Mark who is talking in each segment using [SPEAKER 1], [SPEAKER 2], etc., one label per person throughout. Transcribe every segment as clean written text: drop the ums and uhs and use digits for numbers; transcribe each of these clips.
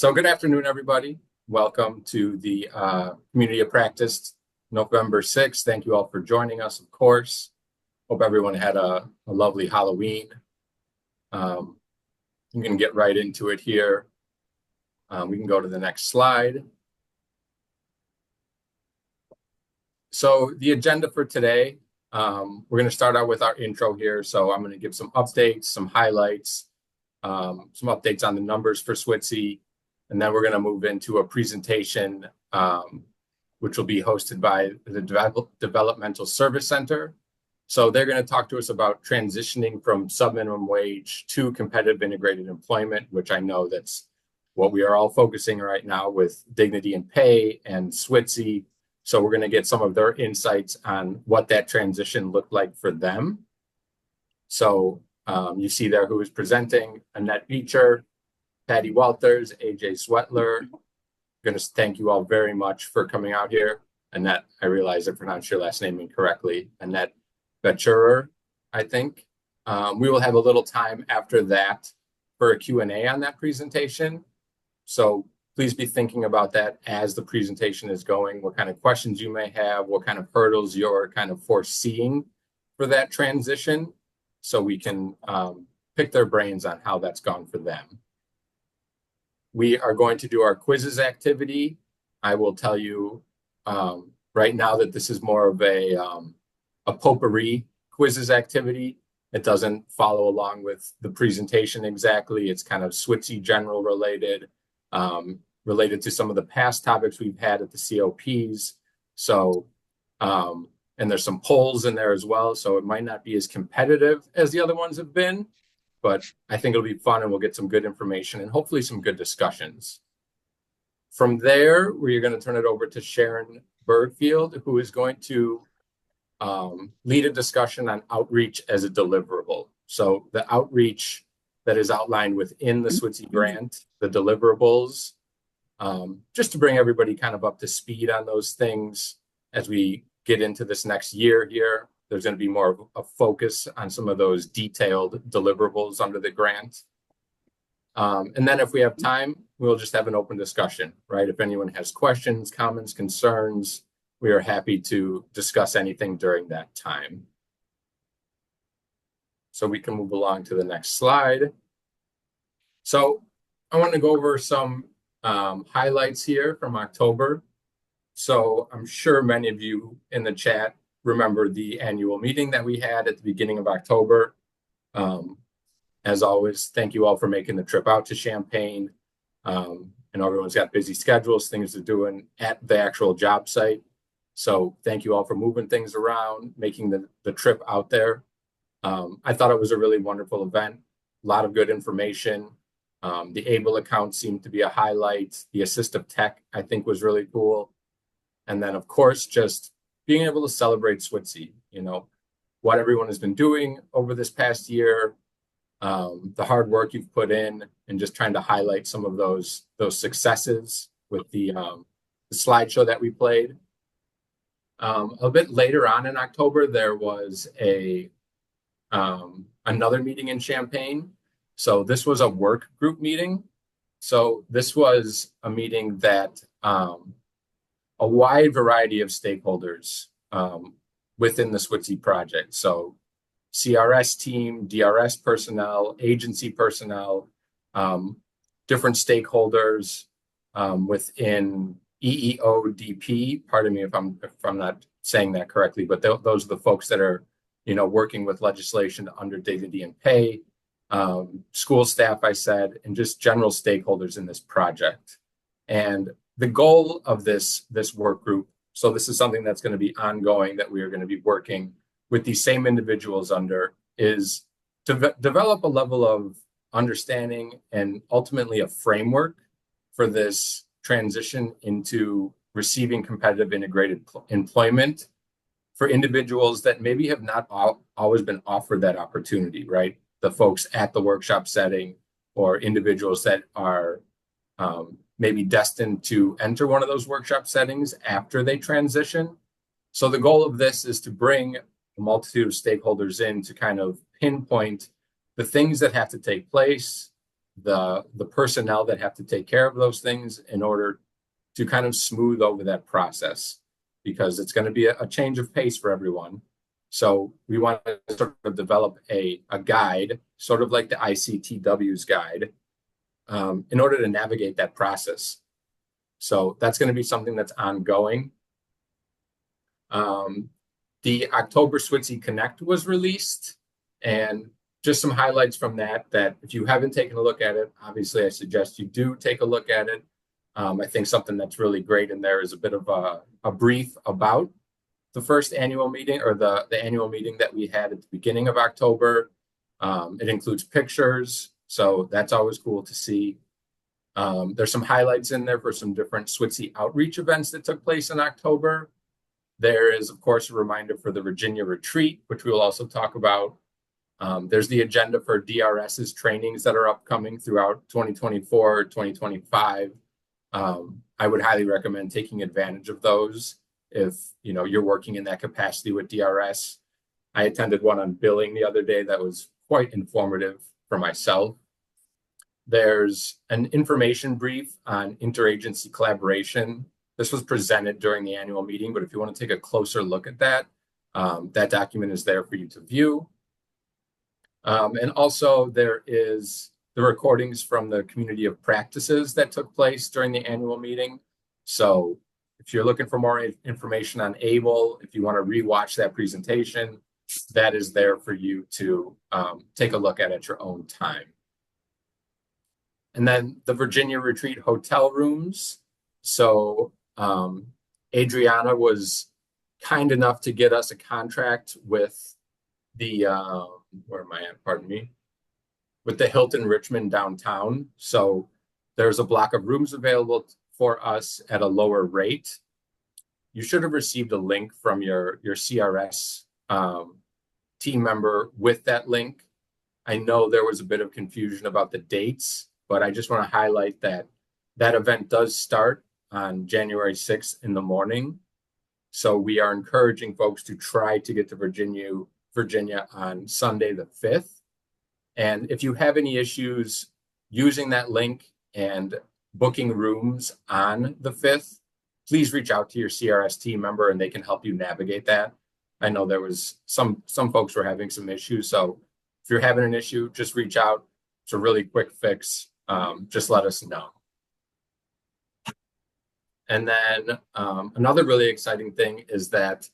[SPEAKER 1] So good afternoon, everybody. Welcome to the Community of Practice, November 6th. Thank you all for joining us, of course. Hope everyone had a lovely Halloween. I'm going to get right into it here. We can go to the next slide. So the agenda for today, we're going to start out with our intro here. So I'm going to give some updates, some highlights, some updates on the numbers for SWTC. And then we're going to move into a presentation, which will be hosted by the Developmental Service Center. So they're going to talk to us about transitioning from subminimum wage to competitive integrated employment, which I know that's what we are all focusing right now with Dignity and Pay and SWTC. So we're going to get some of their insights on what that transition looked like for them. So you see there who is presenting: Annette Beecher, Patty Walters, AJ Sweatler. I'm going to thank you all very much for coming out here. Annette, I realize I pronounced your last name incorrectly. Annette Beecher, I think. We will have a little time after that for a Q&A on that presentation. So please be thinking about that as the presentation is going, what kind of questions you may have, what kind of hurdles you're kind of foreseeing for that transition, so we can pick their brains on how that's gone for them. We are going to do our quizzes activity. I will tell you right now that this is more of a potpourri quizzes activity. It doesn't follow along with the presentation exactly. It's kind of SWTC general related, related to some of the past topics we've had at the COPs. So, and there's some polls in there as well. So it might not be as competitive as the other ones have been, but I think it'll be fun and we'll get some good information and hopefully some good discussions. From there, we're going to turn it over to Sharon Bergfield, who is going to lead a discussion on outreach as a deliverable. So the outreach that is outlined within the SWTC grant, the deliverables, just to bring everybody kind of up to speed on those things as we get into this next year here. There's going to be more of a focus on some of those detailed deliverables under the grant. And then if we have time, we'll just have an open discussion, right? If anyone has questions, comments, concerns, we are happy to discuss anything during that time. So we can move along to the next slide. So I want to go over some highlights here from October. So I'm sure many of you in the chat remember the annual meeting that we had at the beginning of October. As always, thank you all for making the trip out to Champaign. And everyone's got busy schedules, things they're doing at the actual job site. So thank you all for moving things around, making the trip out there. I thought it was a really wonderful event, a lot of good information. The ABLE account seemed to be a highlight. The assistive tech, I think, was really cool. And then, of course, just being able to celebrate SWTC, you know, what everyone has been doing over this past year, the hard work you've put in, and just trying to highlight some of those successes with the slideshow that we played. A bit later on in October, there was another meeting in Champaign. So this was a work group meeting. So this was a meeting that a wide variety of stakeholders within the SWTC project. So CRS team, DRS personnel, agency personnel, different stakeholders within EEODP. Pardon me if I'm not saying that correctly, but those are the folks that are, you know, working with legislation under Dignity and Pay, school staff, I said, and just general stakeholders in this project. And the goal of this work group, so this is something that's going to be ongoing, that we are going to be working with these same individuals under, is to develop a level of understanding and ultimately a framework for this transition into receiving competitive integrated employment for individuals that maybe have not always been offered that opportunity, right? The folks at the workshop setting, or individuals that are maybe destined to enter one of those workshop settings after they transition. So the goal of this is to bring a multitude of stakeholders in to kind of pinpoint the things that have to take place, the personnel that have to take care of those things in order to kind of smooth over that process, because it's going to be a change of pace for everyone. So we want to sort of develop a guide, sort of like the ICTW's guide, in order to navigate that process. So that's going to be something that's ongoing. The October SWTC Connect was released, and just some highlights from that if you haven't taken a look at it, obviously I suggest you do take a look at it. I think something that's really great in there is a bit of a brief about the first annual meeting, or the annual meeting that we had at the beginning of October. It includes pictures, so that's always cool to see. There's some highlights in there for some different SWTC outreach events that took place in October. There is, of course, a reminder for the Virginia retreat, which we will also talk about. There's the agenda for DRS's trainings that are upcoming throughout 2024, 2025. I would highly recommend taking advantage of those if you're working in that capacity with DRS. I attended one on billing the other day that was quite informative for myself. There's an information brief on interagency collaboration. This was presented during the annual meeting, but if you want to take a closer look at that, that document is there for you to view. And also there is the recordings from the community of practices that took place during the annual meeting. So if you're looking for more information on ABLE, if you want to rewatch that presentation, that is there for you to take a look at your own time. And then the Virginia Retreat hotel rooms. So Adriana was kind enough to get us a contract with the, where am I at? Pardon me. With the Hilton Richmond downtown. So there's a block of rooms available for us at a lower rate. You should have received a link from your CRS team member with that link. I know there was a bit of confusion about the dates, but I just want to highlight that that event does start on January 6th in the morning. So we are encouraging folks to try to get to Virginia on Sunday the 5th. And if you have any issues using that link and booking rooms on the 5th, please reach out to your CRS team member and they can help you navigate that. I know there was some folks were having some issues. So if you're having an issue, just reach out. It's a really quick fix. Just let us know. And then another really exciting thing is that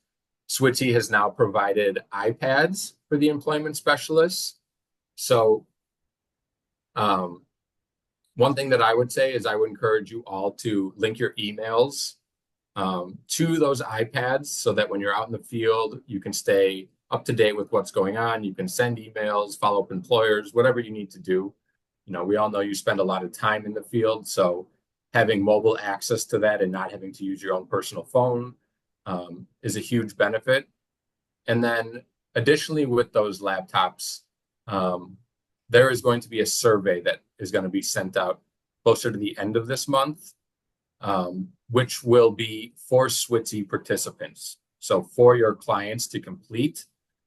[SPEAKER 1] SWTC has now provided iPads for the employment specialists. So one thing that I would say is I would encourage you all to link your emails to those iPads so that when you're out in the field, you can stay up to date with what's going on. You can send emails, follow up employers, whatever you need to do. We all know you spend a lot of time in the field, so having mobile access to that and not having to use your own personal phone is a huge benefit. And then additionally with those laptops, there is going to be a survey that is going to be sent out closer to the end of this month, which will be for SWTC participants. So for your clients to complete,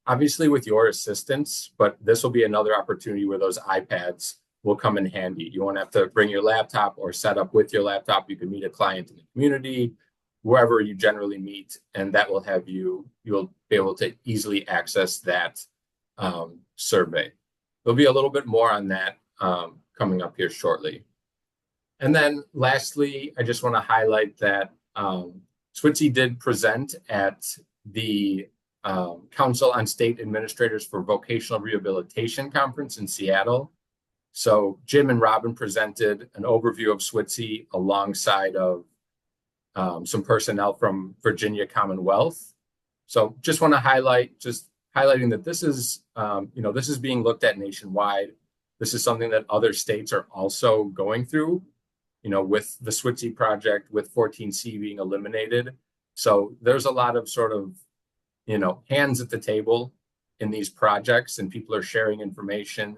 [SPEAKER 1] obviously with your assistance, but this will be another opportunity where those iPads will come in handy. You won't have to bring your laptop or set up with your laptop. You can meet a client in the community, wherever you generally meet, and that will have you'll be able to easily access that survey. There'll be a little bit more on that coming up here shortly. And then lastly, I just want to highlight that SWTC did present at the Council on State Administrators for Vocational Rehabilitation Conference in Seattle. So Jim and Robin presented an overview of SWTC alongside of some personnel from Virginia Commonwealth. So just want to highlighting that this is, this is being looked at nationwide. This is something that other states are also going through, with the SWTC project, with 14C being eliminated. So there's a lot of sort of, hands at the table in these projects, and people are sharing information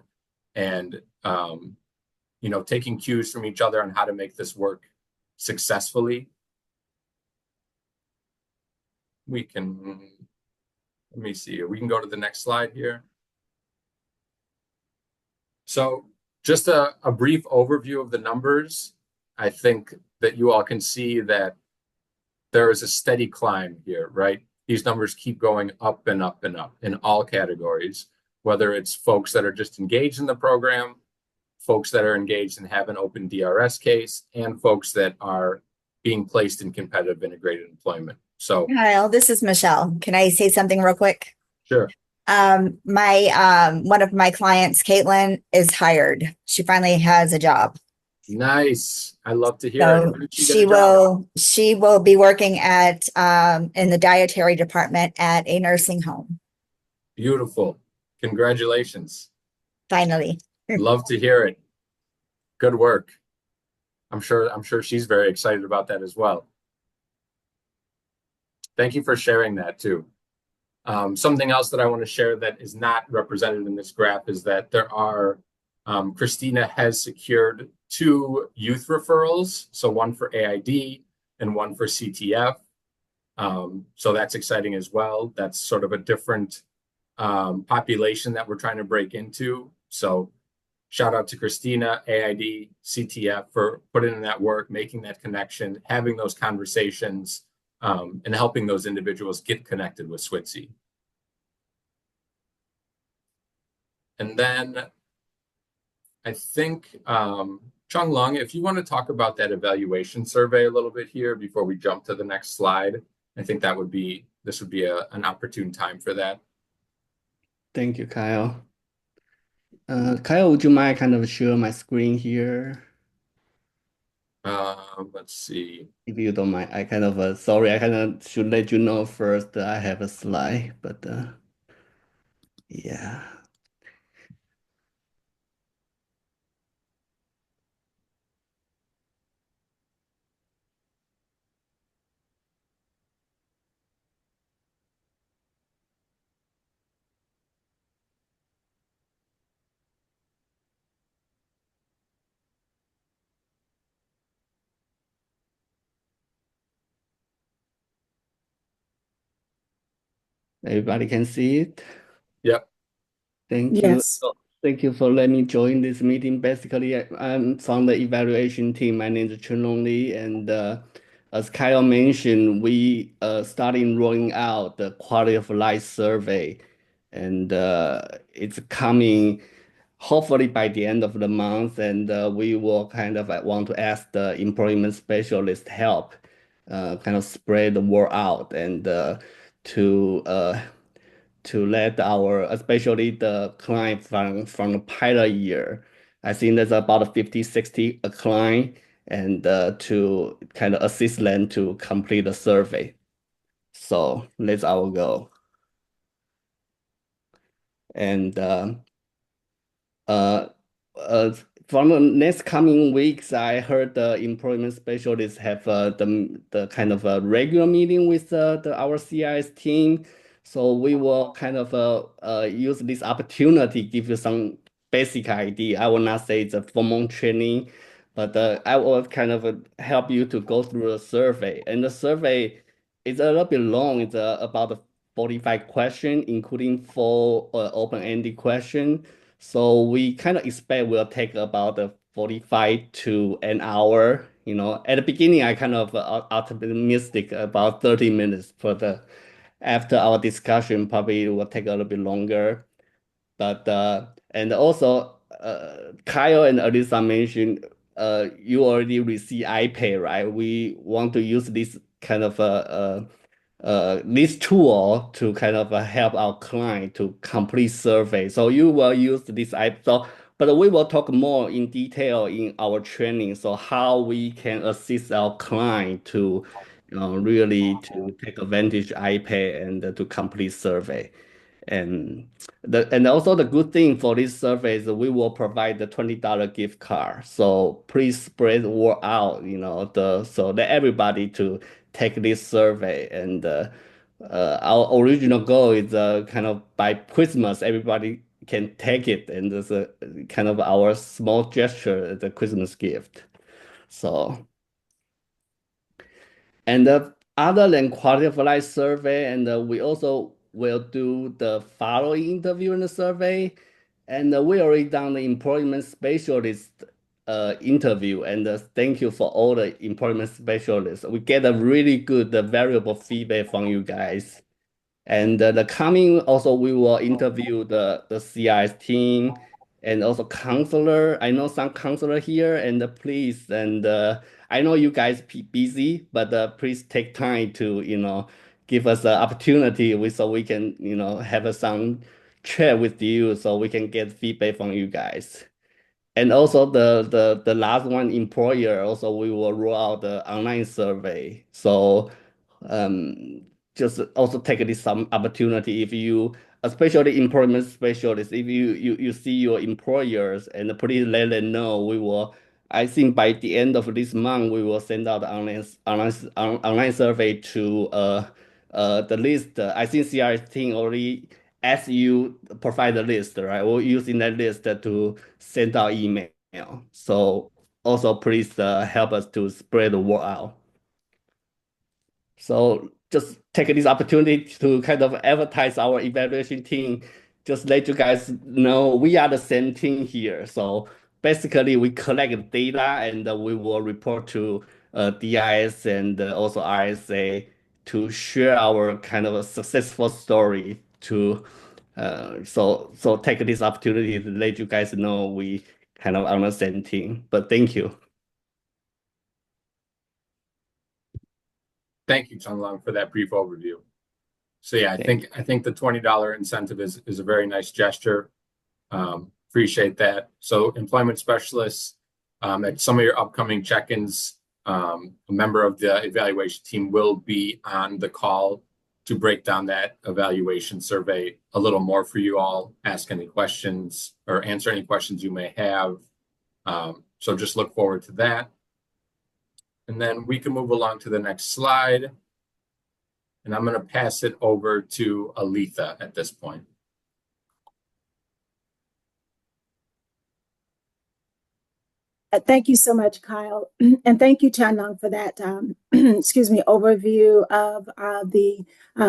[SPEAKER 1] and, taking cues from each other on how to make this work successfully. Let me see, we can go to the next slide here. So Just a brief overview of the numbers. I think that you all can see that there is a steady climb here, right? These numbers keep going up and up and up in all categories, whether it's folks that are just engaged in the program, folks that are engaged and have an open DRS case, and folks that are being placed in competitive integrated employment. So,
[SPEAKER 2] Kyle, this is Michelle. Can I say something real quick?
[SPEAKER 1] sure.
[SPEAKER 2] My one of my clients, Caitlin, is hired. She finally has a job.
[SPEAKER 1] Nice. I love to hear it.
[SPEAKER 2] So
[SPEAKER 1] Where did she get a job?
[SPEAKER 2] she will be working at in the dietary department at a nursing home.
[SPEAKER 1] Beautiful. Congratulations.
[SPEAKER 2] Finally.
[SPEAKER 1] Love to hear it. Good work. I'm sure she's very excited about that as well. Thank you for sharing that too. Something else that I want to share that is not represented in this graph is that Christina has secured 2 youth referrals, so one for AID and one for CTF. So that's exciting as well. That's sort of a different population that we're trying to break into. So shout out to Christina, AID, CTF for putting in that work, making that connection, having those conversations, and helping those individuals get connected with SWITSEE. And then I think, Chung Lung, if you want to talk about that evaluation survey a little bit here before we jump to the next slide, I think this would be an opportune time for that.
[SPEAKER 3] Thank you, Kyle. Kyle, would you mind kind of share my screen here?
[SPEAKER 1] Let's see.
[SPEAKER 3] If you don't mind, I kind of, sorry, I kind of should let you know first that I have a slide, but yeah. Everybody can see it.
[SPEAKER 1] Yep.
[SPEAKER 3] Thank you.
[SPEAKER 2] Yes.
[SPEAKER 3] Thank you for letting me join this meeting. Basically, I'm from the evaluation team. My name is Chunlong Li, and as Kyle mentioned, we starting rolling out the quality of life survey, and it's coming hopefully by the end of the month, and we will kind of want to ask the employment specialist help, kind of spread the word out and to let our, especially the client from the pilot year. I think there's about 50, 60 a client, and to kind of assist them to complete the survey. So that's our goal. And uh, uh, from the next coming weeks, I heard the employment specialists have the kind of a regular meeting with our CIS team. So we will kind of use this opportunity, give you some basic idea. I will not say it's a formal training, but I will kind of help you to go through the survey. And the survey is a little bit long. It's about 45 questions, including 4 open-ended questions. So we kind of expect will take about 45 to an hour. You know, at the beginning, I kind of optimistic about 30 minutes for the after our discussion, probably it will take a little bit longer. But and also Kyle and Alisa mentioned you already receive iPad, right? We want to use this kind of this tool to kind of help our client to complete survey. So you will use this app. So, but we will talk more in detail in our training. So how we can assist our client to really to take advantage iPad and to complete survey. And and also the good thing for this survey is we will provide the $20 gift card. So please spread the word out, so that everybody to take this survey. And our original goal is kind of by Christmas everybody can take it, and it's a kind of our small gesture, the Christmas gift. So. And other than quality of life survey, and we also will do the following interview in the survey. And we already done the employment specialist interview, and thank you for all the employment specialists. We get a really good valuable feedback from you guys. And the coming also we will interview the CIS team and also counselor. I know some counselor here, and please, and I know you guys busy, but please take time to give us the opportunity so we can have some chat with you so we can get feedback from you guys. And also the last one, employer, also we will roll out the online survey. So just also take this some opportunity if you, especially employment specialists, if you see your employers, and please let them know. I think by the end of this month, we will send out the online survey to the list. I think CRS team already asked you provide the list, right? We're using that list to send out email. So also please help us to spread the word out. So just take this opportunity to kind of advertise our evaluation team. Just let you guys know we are the same team here. So basically, we collect data and we will report to DIS and also RSA to share our kind of a successful story. So take this opportunity to let you guys know we kind of on the same team. But thank you.
[SPEAKER 1] Thank you, Chunlong, for that brief overview. So yeah, I think the $20 incentive is a very nice gesture. Appreciate that. So employment specialists, at some of your upcoming check-ins, a member of the evaluation team will be on the call to break down that evaluation survey a little more for you all, ask any questions or answer any questions you may have. So just look forward to that. And then we can move along to the next slide. And I'm going to pass it over to Aletha at this point.
[SPEAKER 4] Thank you so much, Kyle. And thank you, Chunlong, for that, overview of the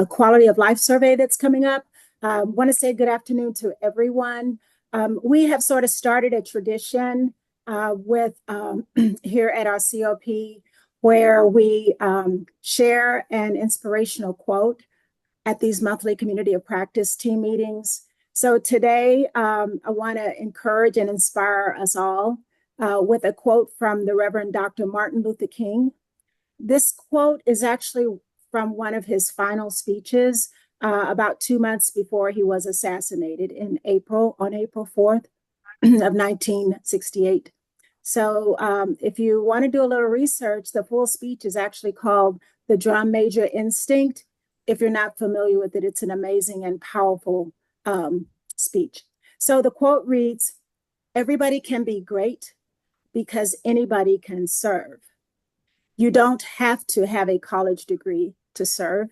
[SPEAKER 4] quality of life survey that's coming up. I want to say good afternoon to everyone. We have sort of started a tradition with here at our COP where we share an inspirational quote at these monthly community of practice team meetings. So today, I want to encourage and inspire us all with a quote from the Reverend Dr. Martin Luther King. This quote is actually from one of his final speeches about 2 months before he was assassinated on April 4th of 1968. So if you want to do a little research, the full speech is actually called The Drum Major Instinct. If you're not familiar with it, it's an amazing and powerful speech. So the quote reads, "Everybody can be great because anybody can serve. You don't have to have a college degree to serve.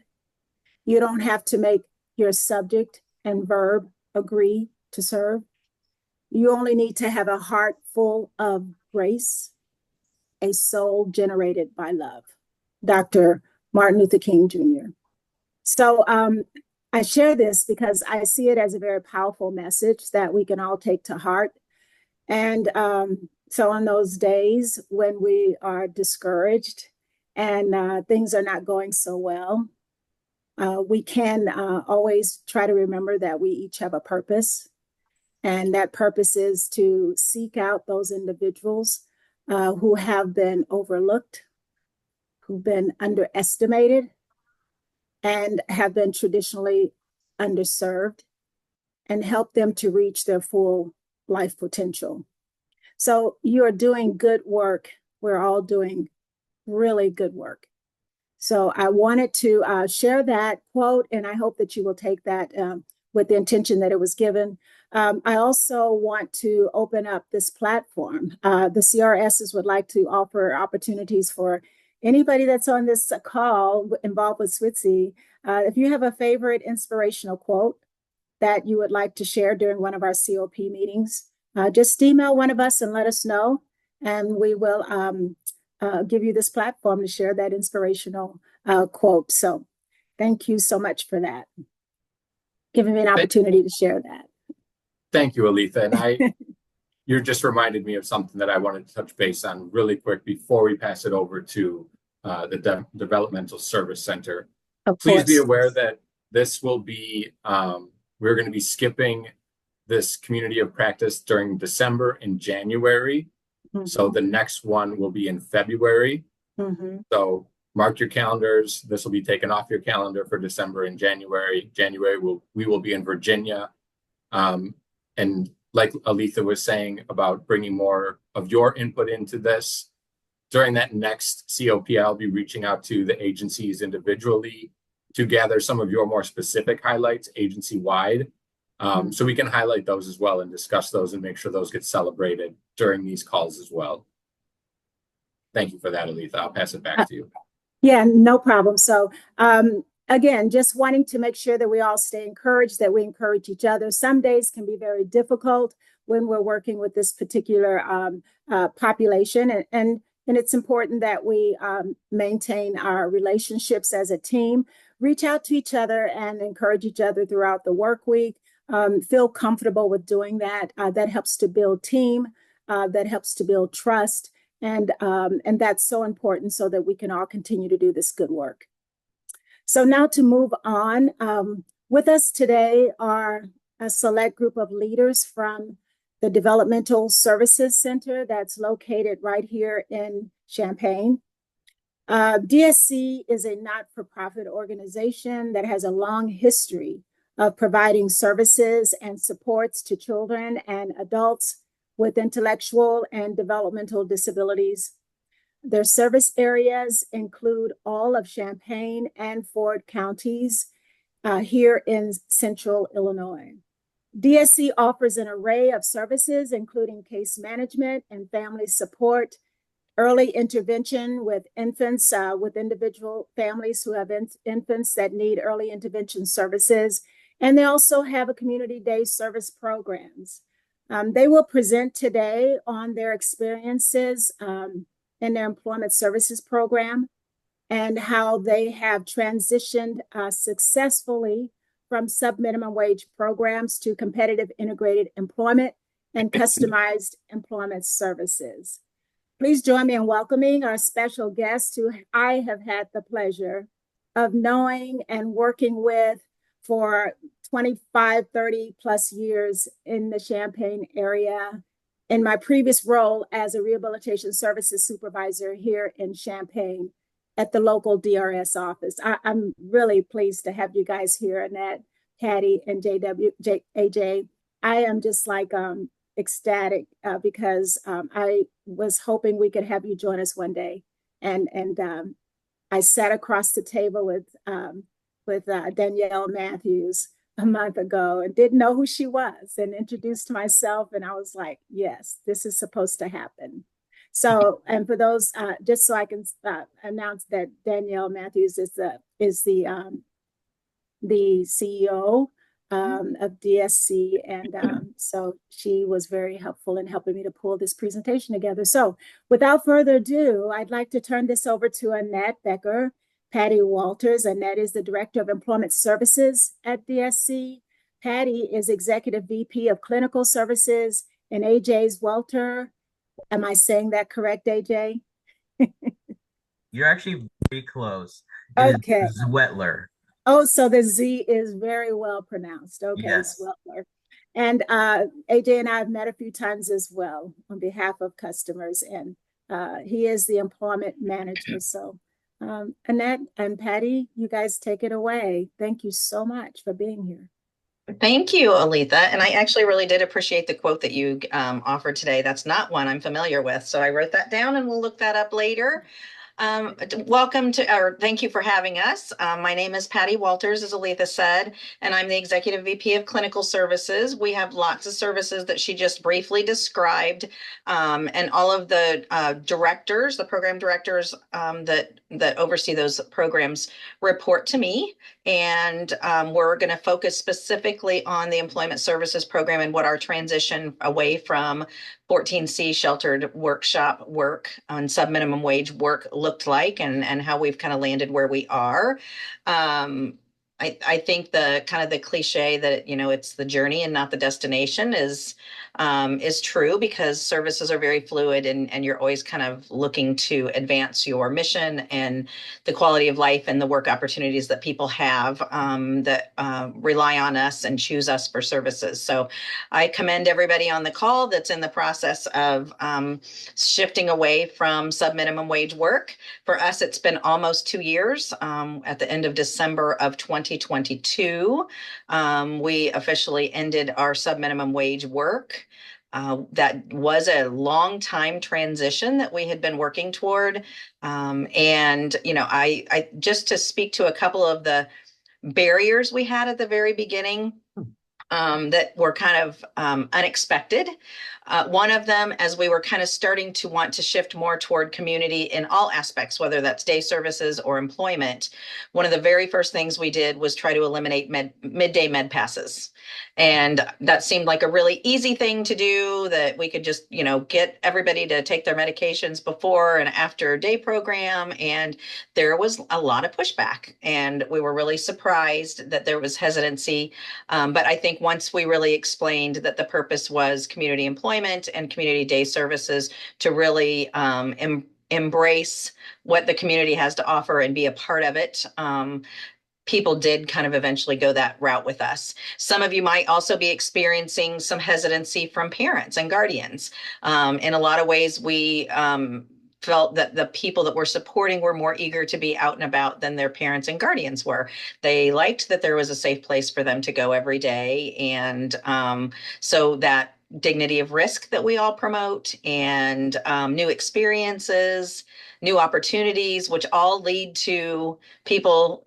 [SPEAKER 4] You don't have to make your subject and verb agree to serve. You only need to have a heart full of grace, a soul generated by love." Dr. Martin Luther King Jr. So I share this because I see it as a very powerful message that we can all take to heart. And so on those days when we are discouraged and things are not going so well, we can always try to remember that we each have a purpose. And that purpose is to seek out those individuals who have been overlooked, who've been underestimated, and have been traditionally underserved, and help them to reach their full life potential. So you are doing good work. We're all doing really good work. So I wanted to share that quote, and I hope that you will take that with the intention that it was given. I also want to open up this platform. The CRSs would like to offer opportunities for anybody that's on this call involved with SWTC. If you have a favorite inspirational quote that you would like to share during one of our COP meetings, just email one of us and let us know, and we will give you this platform to share that inspirational quote. So thank you so much for that, giving me an opportunity to share that.
[SPEAKER 1] Thank you, Aletha. And you're just reminded me of something that I wanted to touch base on really quick before we pass it over to the Developmental Service Center.
[SPEAKER 4] Of
[SPEAKER 1] Please be
[SPEAKER 4] course.
[SPEAKER 1] aware that this will be, we're going to be skipping this community of practice during December and January. So the next one will be in February. So mark your calendars. This will be taken off your calendar for December and January. We will be in Virginia. And like Aletha was saying about bringing more of your input into this, during that next COP, I'll be reaching out to the agencies individually to gather some of your more specific highlights agency-wide. So we can highlight those as well and discuss those and make sure those get celebrated during these calls as well. Thank you for that, Aletha. I'll pass it back to you.
[SPEAKER 4] Yeah, no problem. So again, just wanting to make sure that we all stay encouraged, that we encourage each other. Some days can be very difficult when we're working with this particular population. And it's important that we maintain our relationships as a team, reach out to each other and encourage each other throughout the work week. Feel comfortable with doing that. That helps to build team, that helps to build trust. And that's so important so that we can all continue to do this good work. So now to move on, with us today are a select group of leaders from the Developmental Services Center that's located right here in Champaign. DSC is a not-for-profit organization that has a long history of providing services and supports to children and adults with intellectual and developmental disabilities. Their service areas include all of Champaign and Ford counties here in central Illinois. DSC offers an array of services, including case management and family support, early intervention with infants, with individual families who have infants that need early intervention services. And they also have a community day service programs. They will present today on their experiences in their employment services program and how they have transitioned successfully from sub-minimum wage programs to competitive integrated employment and customized employment services. Please join me in welcoming our special guest who I have had the pleasure of knowing and working with for 25, 30 plus years in the Champaign area in my previous role as a rehabilitation services supervisor here in Champaign at the local DRS office. I'm really pleased to have you guys here, Annette, Patty, and AJ. I am just like ecstatic because I was hoping we could have you join us one day. And I sat across the table with Danielle Matthews a month ago and didn't know who she was and introduced myself. And I was like, yes, this is supposed to happen. So, and for those, just so I can announce that Danielle Matthews is the CEO of DSC. And so she was very helpful in helping me to pull this presentation together. So without further ado, I'd like to turn this over to Annette Becker, Patty Walters. Annette is the Director of Employment Services at DSC. Patty is Executive VP of Clinical Services, and AJ's Welter. Am I saying that correct, AJ?
[SPEAKER 5] You're actually very close.
[SPEAKER 4] Okay.
[SPEAKER 5] Zwetler.
[SPEAKER 4] Oh, so the Z is very well pronounced. Okay,
[SPEAKER 5] Yes.
[SPEAKER 4] Zwetler. And AJ and I have met a few times as well on behalf of customers, and he is the employment manager. So Annette and Patty, you guys take it away. Thank you so much for being here.
[SPEAKER 6] Thank you, Aletha. And I actually really did appreciate the quote that you offered today. That's not one I'm familiar with. So I wrote that down and we'll look that up later. Welcome to, or thank you for having us. My name is Patty Walters, as Aletha said, and I'm the Executive VP of Clinical Services. We have lots of services that she just briefly described, and all of the directors, the program directors that oversee those programs report to me. And we're going to focus specifically on the employment services program and what our transition away from 14C sheltered workshop work on sub-minimum wage work looked like, and how we've kind of landed where we are. I think the kind of the cliche that, it's the journey and not the destination is true, because services are very fluid, and you're always kind of looking to advance your mission and the quality of life and the work opportunities that people have that rely on us and choose us for services. So I commend everybody on the call that's in the process of shifting away from sub-minimum wage work. For us, it's been almost 2 years. At the end of December of 2022, we officially ended our sub-minimum wage work. That was a long time transition that we had been working toward. And, I just to speak to a couple of the barriers we had at the very beginning that were kind of unexpected. One of them, as we were kind of starting to want to shift more toward community in all aspects, whether that's day services or employment, one of the very first things we did was try to eliminate midday med passes. And that seemed like a really easy thing to do, that we could just, get everybody to take their medications before and after day program. And there was a lot of pushback, and we were really surprised that there was hesitancy. But I think once we really explained that the purpose was community employment and community day services to really embrace what the community has to offer and be a part of it, people did kind of eventually go that route with us. Some of you might also be experiencing some hesitancy from parents and guardians. In a lot of ways, we felt that the people that we're supporting were more eager to be out and about than their parents and guardians were. They liked that there was a safe place for them to go every day. And so that dignity of risk that we all promote, and new experiences, new opportunities, which all lead to people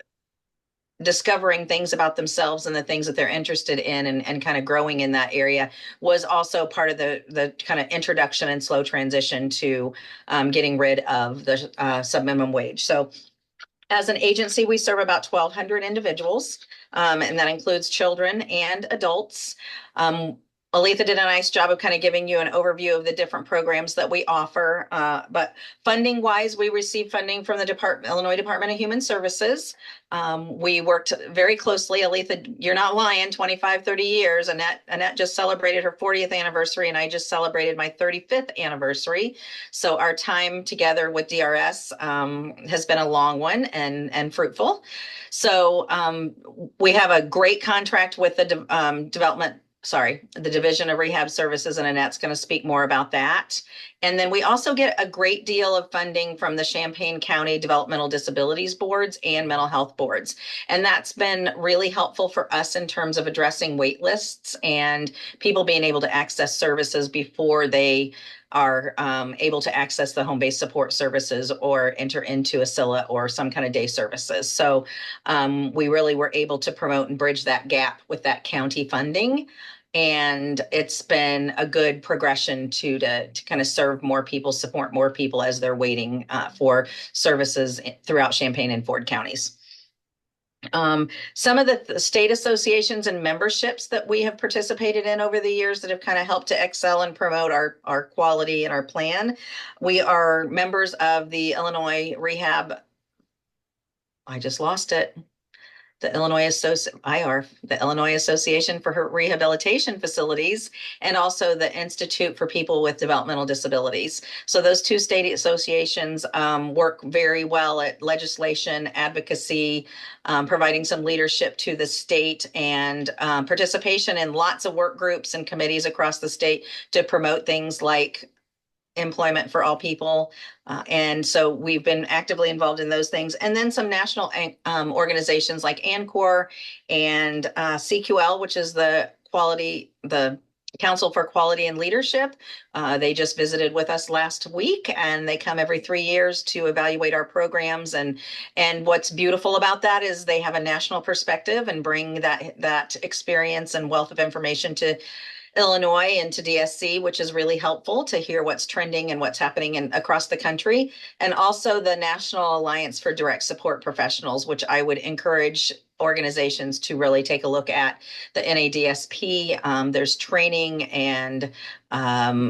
[SPEAKER 6] discovering things about themselves and the things that they're interested in, and kind of growing in that area, was also part of the kind of introduction and slow transition to getting rid of the sub-minimum wage. So as an agency, we serve about 1,200 individuals, and that includes children and adults. Aletha did a nice job of kind of giving you an overview of the different programs that we offer. But funding wise, we receive funding from the Illinois Department of Human Services. We worked very closely. Aletha, you're not lying, 25, 30 years. Annette just celebrated her 40th anniversary, and I just celebrated my 35th anniversary. So our time together with DRS has been a long one and fruitful. So we have a great contract with the the Division of Rehab Services, and Annette's going to speak more about that. And then we also get a great deal of funding from the Champaign County Developmental Disabilities Boards and mental health boards. And that's been really helpful for us in terms of addressing wait lists and people being able to access services before they are able to access the home-based support services or enter into ASILA or some kind of day services. So we really were able to promote and bridge that gap with that county funding. And it's been a good progression to kind of serve more people, support more people as they're waiting for services throughout Champaign and Ford counties. Some of the state associations and memberships that we have participated in over the years that have kind of helped to excel and promote our quality and our plan. We are members of the Illinois Rehab. I just lost it. The Illinois Association for Rehabilitation Facilities, and also the Institute for People with Developmental Disabilities. So those two state associations work very well at legislation, advocacy, providing some leadership to the state, and participation in lots of work groups and committees across the state to promote things like employment for all people. And so we've been actively involved in those things. And then some national organizations like ANCOR and CQL, which is the Council for Quality and Leadership. They just visited with us last week, and they come every 3 years to evaluate our programs. And what's beautiful about that is they have a national perspective and bring that experience and wealth of information to Illinois and to DSC, which is really helpful to hear what's trending and what's happening across the country. And also the National Alliance for Direct Support Professionals, which I would encourage organizations to really take a look at the NADSP. There's training and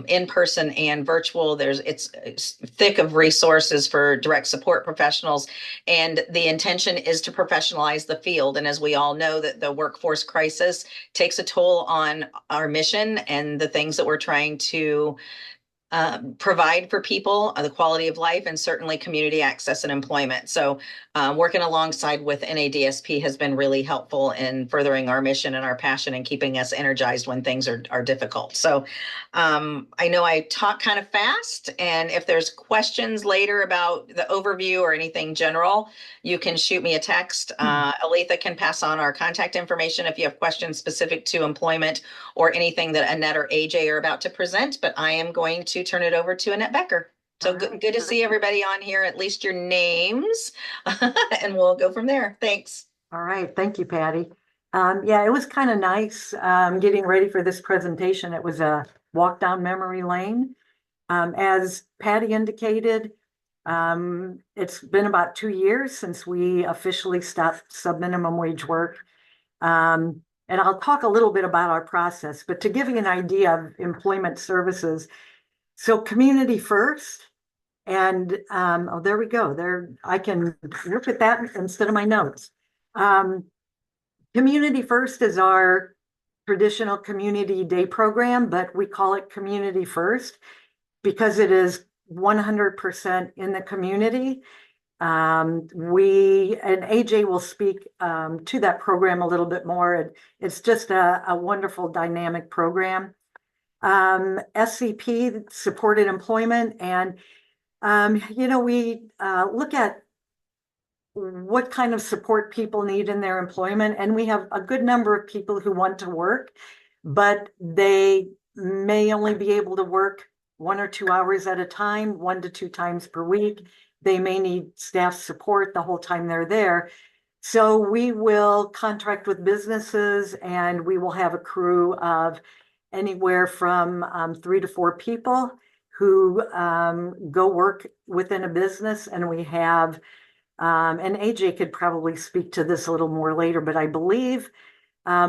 [SPEAKER 6] in-person and virtual. It's thick of resources for direct support professionals. And the intention is to professionalize the field. And as we all know, that the workforce crisis takes a toll on our mission and the things that we're trying to provide for people, the quality of life, and certainly community access and employment. So working alongside with NADSP has been really helpful in furthering our mission and our passion and keeping us energized when things are difficult. So I know I talk kind of fast, and if there's questions later about the overview or anything general, you can shoot me a text. Aletha can pass on our contact information if you have questions specific to employment or anything that Annette or AJ are about to present, but I am going to turn it over to Annette Becker. So good to see everybody on here, at least your names, and we'll go from there. Thanks.
[SPEAKER 7] All right, thank you, Patty. Yeah, it was kind of nice getting ready for this presentation. It was a walk down memory lane. As Patty indicated, it's been about 2 years since we officially stopped sub-minimum wage work. And I'll talk a little bit about our process, but to give you an idea of employment services, so Community First, and oh, there we go. There, I can look at that instead of my notes. Community First is our traditional community day program, but we call it Community First because it is 100% in the community. And AJ will speak to that program a little bit more. It's just a wonderful dynamic program. SCP, supported employment, and we look at what kind of support people need in their employment, and we have a good number of people who want to work, but they may only be able to work 1 or 2 hours at a time, 1 to 2 times per week. They may need staff support the whole time they're there. So we will contract with businesses, and we will have a crew of anywhere from 3 to 4 people who go work within a business. And we have, and AJ could probably speak to this a little more later, but I believe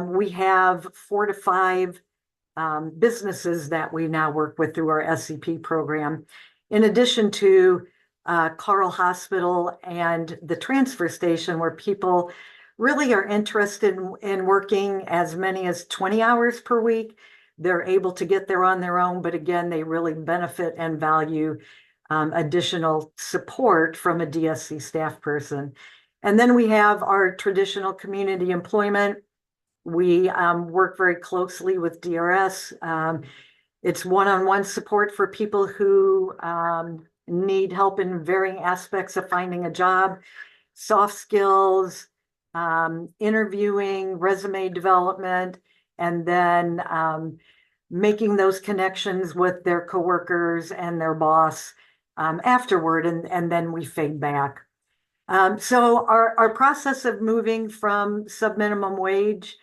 [SPEAKER 7] we have 4 to 5 businesses that we now work with through our SCP program. In addition to Carle Hospital and the transfer station, where people really are interested in working as many as 20 hours per week. They're able to get there on their own, but again, they really benefit and value additional support from a DSC staff person. And then we have our traditional community employment. We work very closely with DRS. It's one-on-one support for people who need help in varying aspects of finding a job, soft skills, interviewing, resume development, and then making those connections with their coworkers and their boss afterward, and then we fade back. So our process of moving from sub-minimum wage,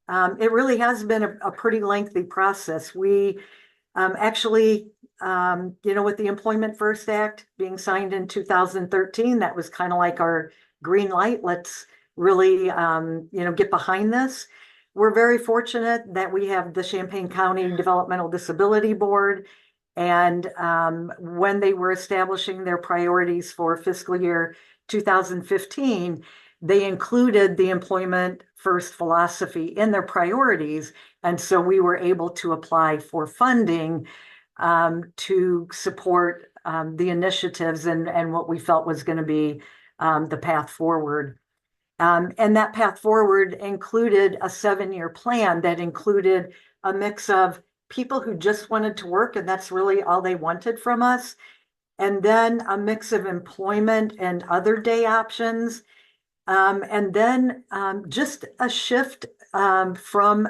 [SPEAKER 7] it really has been a pretty lengthy process. We actually, with the Employment First Act being signed in 2013, that was kind of like our green light. Let's really, get behind this. We're very fortunate that we have the Champaign County Developmental Disability Board. And when they were establishing their priorities for fiscal year 2015, they included the Employment First philosophy in their priorities. And so we were able to apply for funding to support the initiatives and what we felt was going to be the path forward. And that path forward included a 7-year plan that included a mix of people who just wanted to work, and that's really all they wanted from us. And then a mix of employment and other day options. And then just a shift from,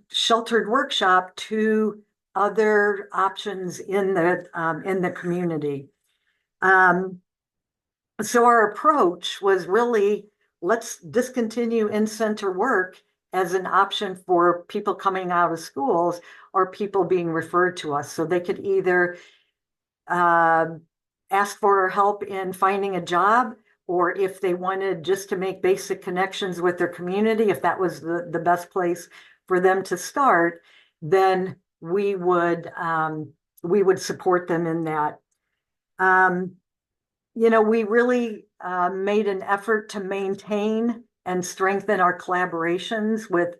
[SPEAKER 7] sheltered workshop to other options in the community. So our approach was really, let's discontinue in-center work as an option for people coming out of schools or people being referred to us. So they could either ask for help in finding a job, or if they wanted just to make basic connections with their community, if that was the best place for them to start, then we would support them in that. We really made an effort to maintain and strengthen our collaborations with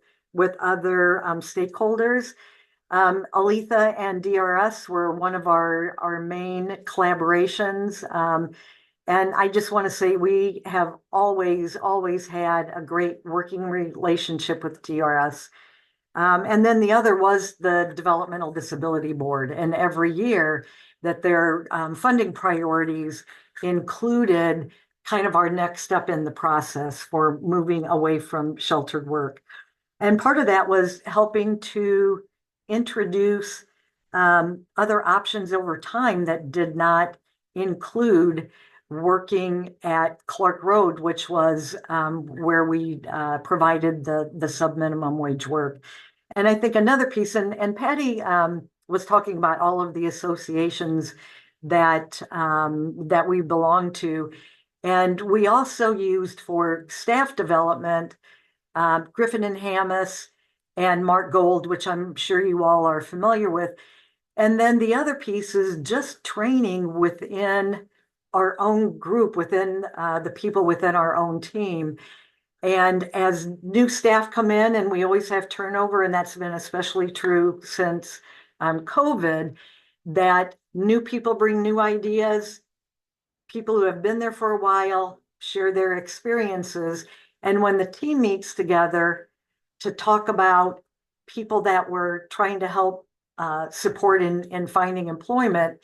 [SPEAKER 7] other stakeholders. Aletha and DRS were one of our main collaborations. And I just want to say we have always had a great working relationship with DRS. And then the other was the Developmental Disability Board. And every year that their funding priorities included kind of our next step in the process for moving away from sheltered work. And part of that was helping to introduce other options over time that did not include working at Clark Road, which was where we provided the sub-minimum wage work. And I think another piece, and Patty was talking about all of the associations that we belong to. And we also used for staff development, Griffin and Hammes and Mark Gold, which I'm sure you all are familiar with. And then the other piece is just training within our own group, within the people within our own team. And as new staff come in, and we always have turnover, and that's been especially true since COVID, that new people bring new ideas. People who have been there for a while share their experiences. And when the team meets together to talk about people that we're trying to help support in finding employment,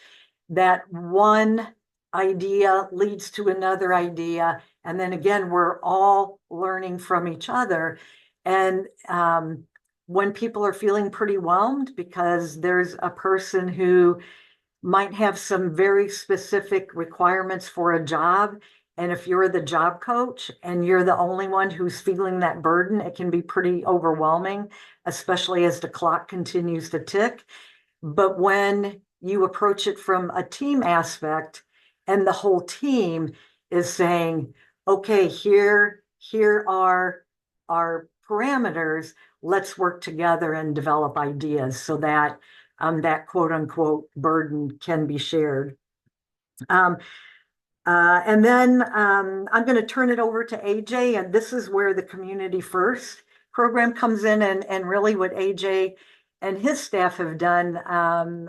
[SPEAKER 7] that one idea leads to another idea. And then again, we're all learning from each other. And when people are feeling pretty whelmed because there's a person who might have some very specific requirements for a job, and if you're the job coach and you're the only one who's feeling that burden, it can be pretty overwhelming, especially as the clock continues to tick. But when you approach it from a team aspect and the whole team is saying, okay, here are our parameters, let's work together and develop ideas so that that quote unquote burden can be shared. And then I'm going to turn it over to AJ, and this is where the Community First program comes in, and really what AJ and his staff have done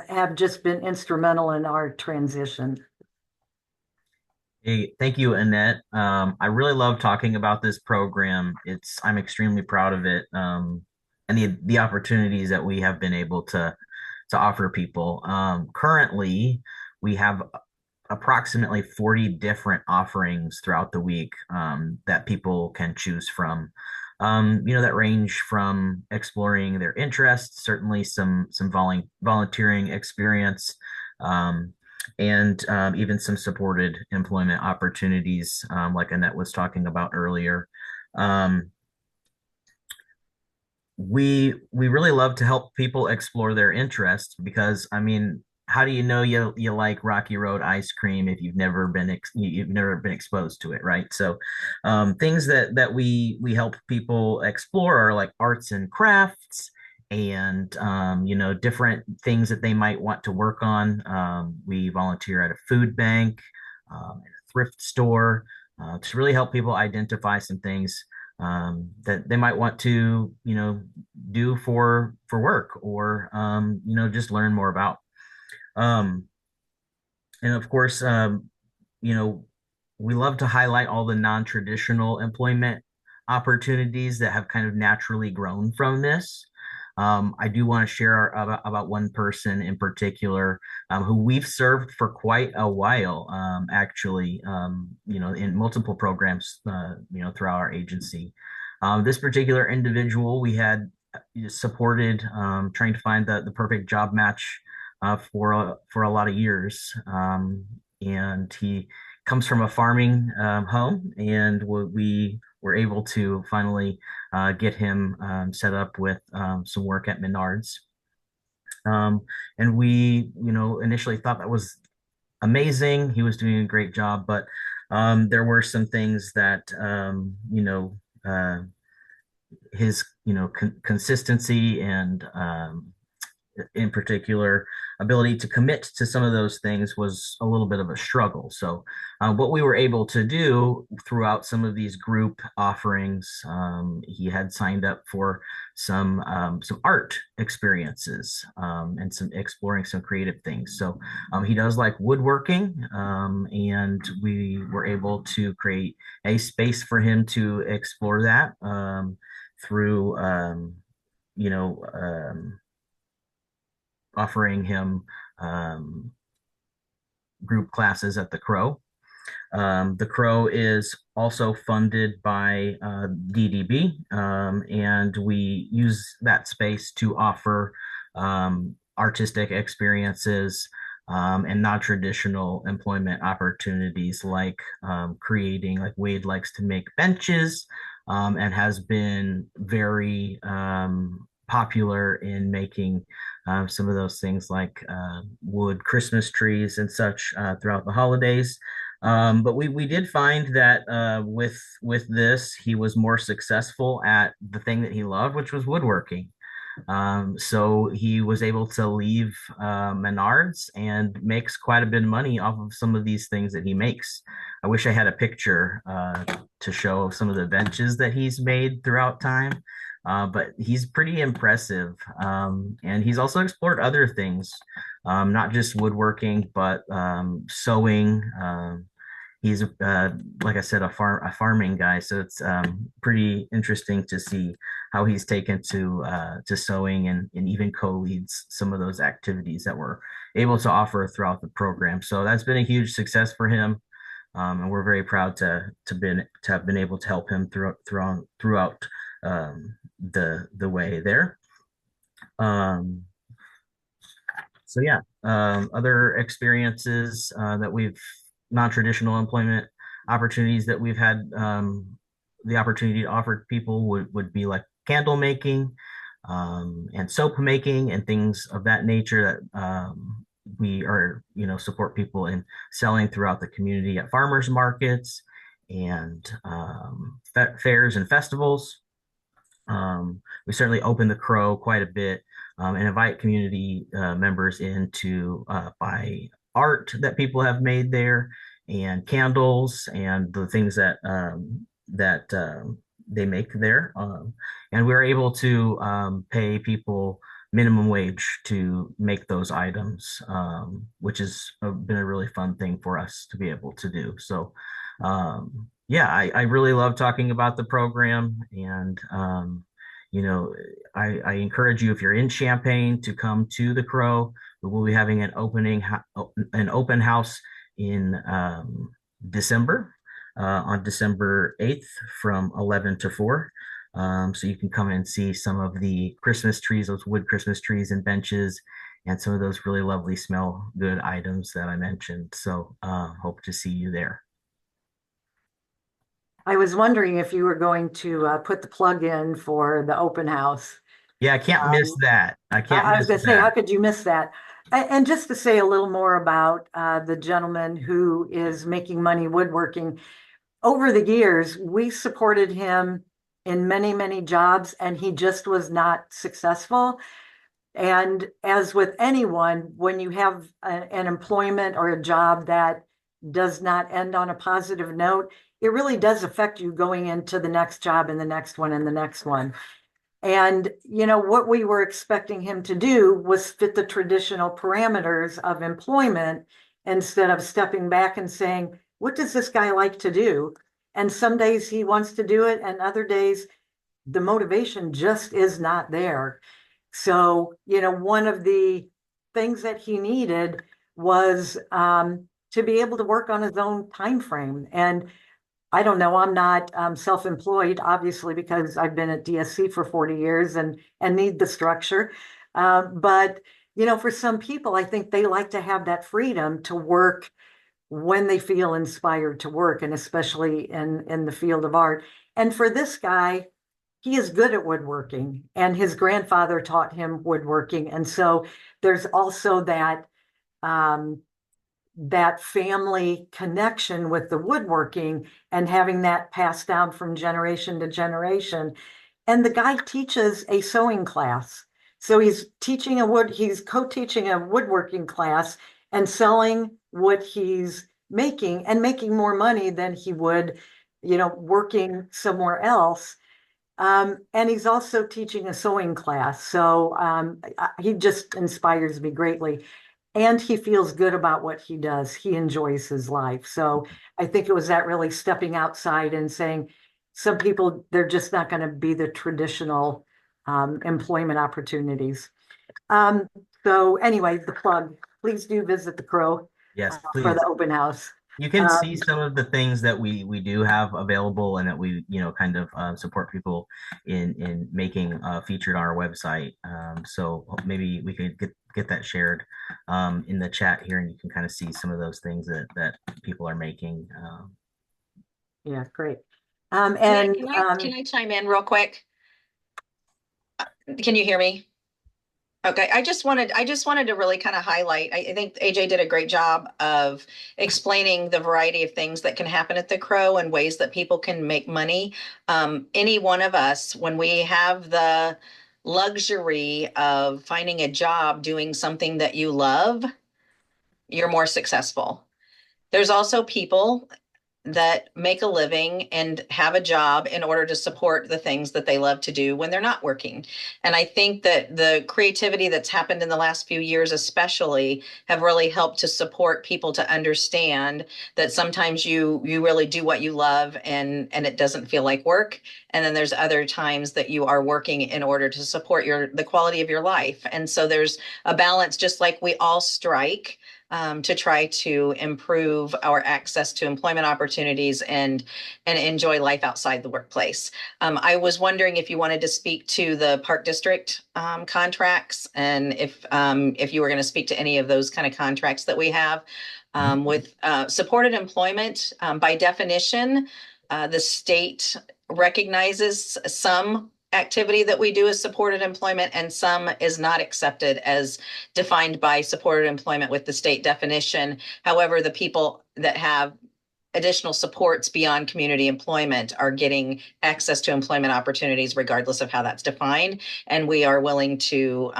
[SPEAKER 7] have just been instrumental in our transition.
[SPEAKER 5] Hey, thank you, Annette. I really love talking about this program. I'm extremely proud of it, and the opportunities that we have been able to offer people. Currently, we have approximately 40 different offerings throughout the week that people can choose from. That range from exploring their interests, certainly some volunteering experience, and even some supported employment opportunities, like Annette was talking about earlier. We really love to help people explore their interests because, I mean, how do you know you like Rocky Road ice cream if you've never been exposed to it, right? So things that we help people explore are like arts and crafts, and different things that they might want to work on. We volunteer at a food bank, at a thrift store, to really help people identify some things that they might want to do for work, or just learn more about. And of course, we love to highlight all the non-traditional employment opportunities that have kind of naturally grown from this. I do want to share about one person in particular, who we've served for quite a while, actually, in multiple programs, throughout our agency. This particular individual we had supported, trying to find the perfect job match for a lot of years. And he comes from a farming home, and we were able to finally get him set up with some work at Menards. And we, initially thought that was amazing. He was doing a great job, but There were some things that, his, consistency and, in particular, ability to commit to some of those things was a little bit of a struggle. So, what we were able to do throughout some of these group offerings, he had signed up for some art experiences, and some exploring some creative things. So, he does like woodworking, and we were able to create a space for him to explore that, through, you know, offering him, group classes at the Crow. The Crow is also funded by, DDB, and we use that space to offer, artistic experiences, and non-traditional employment opportunities, like, creating, like Wade likes to make benches, and has been very, popular in making, some of those things like, wood Christmas trees and such, throughout the holidays. But we did find that, with this, he was more successful at the thing that he loved, which was woodworking. So he was able to leave, Menards and makes quite a bit of money off of some of these things that he makes. I wish I had a picture, to show some of the benches that he's made throughout time. But he's pretty impressive. And he's also explored other things, not just woodworking, but, sewing. He's, like I said, a farming guy, so it's, pretty interesting to see how he's taken to sewing, and even co-leads some of those activities that we're able to offer throughout the program. So that's been a huge success for him, and we're very proud to have been able to help him throughout, the way there. So yeah, other experiences, that we've non-traditional employment opportunities that we've had, the opportunity to offer people would be like candle making, and soap making and things of that nature that, we are, support people in selling throughout the community at farmers markets and, fairs and festivals. We certainly open the Crow quite a bit, and invite community, members in to, buy art that people have made there, and candles and the things that they make there. And we're able to, pay people minimum wage to make those items, which has, been a really fun thing for us to be able to do. So, yeah, I really love talking about the program, and, I encourage you, if you're in Champaign, to come to the Crow. We will be having an open house in, December, on December 8th from 11 to 4. So you can come and see some of the Christmas trees, those wood Christmas trees and benches, and some of those really lovely smell good items that I mentioned. So, hope to see you there.
[SPEAKER 7] I was wondering if you were going to put the plug in for the open house.
[SPEAKER 5] Yeah, I can't miss that. I can't
[SPEAKER 7] I was
[SPEAKER 5] miss
[SPEAKER 7] going to say, how
[SPEAKER 5] that.
[SPEAKER 7] could you miss that? And just to say a little more about the gentleman who is making money woodworking. Over the years, we supported him in many, many jobs, and he just was not successful. And as with anyone, when you have an employment or a job that does not end on a positive note, it really does affect you going into the next job and the next one and the next one. And, what we were expecting him to do was fit the traditional parameters of employment instead of stepping back and saying, what does this guy like to do? And some days he wants to do it, and other days the motivation just is not there. So, one of the things that he needed was to be able to work on his own time frame. And I don't know, I'm not self-employed, obviously, because I've been at DSC for 40 years and need the structure. But, for some people, I think they like to have that freedom to work when they feel inspired to work, and especially in the field of art. And for this guy, he is good at woodworking, and his grandfather taught him woodworking. And so there's also that that family connection with the woodworking and having that passed down from generation to generation. And the guy teaches a sewing class. So he's co-teaching a woodworking class and selling what he's making and making more money than he would, working somewhere else. And he's also teaching a sewing class. So he just inspires me greatly. And he feels good about what he does. He enjoys his life. So I think it was that really stepping outside and saying, some people, they're just not going to be the traditional employment opportunities. So anyway, the plug, please do visit the Crow
[SPEAKER 5] Yes,
[SPEAKER 7] for
[SPEAKER 5] please.
[SPEAKER 7] the open house.
[SPEAKER 5] You can see some of the things that we do have available and that we kind of support people in making featured on our website. So maybe we could get that shared in the chat here, and you can kind of see some of those things that people are making.
[SPEAKER 7] Yeah, great.
[SPEAKER 6] Can I chime in real quick? Can you hear me? Okay, I just wanted to really kind of highlight, I think AJ did a great job of explaining the variety of things that can happen at the Crow and ways that people can make money. Any one of us, when we have the luxury of finding a job doing something that you love, you're more successful. There's also people that make a living and have a job in order to support the things that they love to do when they're not working. And I think that the creativity that's happened in the last few years, especially, have really helped to support people to understand that sometimes you really do what you love and it doesn't feel like work. And then there's other times that you are working in order to support the quality of your life. And so there's a balance, just like we all strike to try to improve our access to employment opportunities and enjoy life outside the workplace. I was wondering if you wanted to speak to the Park District contracts, and if you were going to speak to any of those kind of contracts that we have with supported employment. By definition, the state recognizes some activity that we do as supported employment and some is not accepted as defined by supported employment with the state definition. However, the people that have additional supports beyond community employment are getting access to employment opportunities regardless of how that's defined. And we are willing to,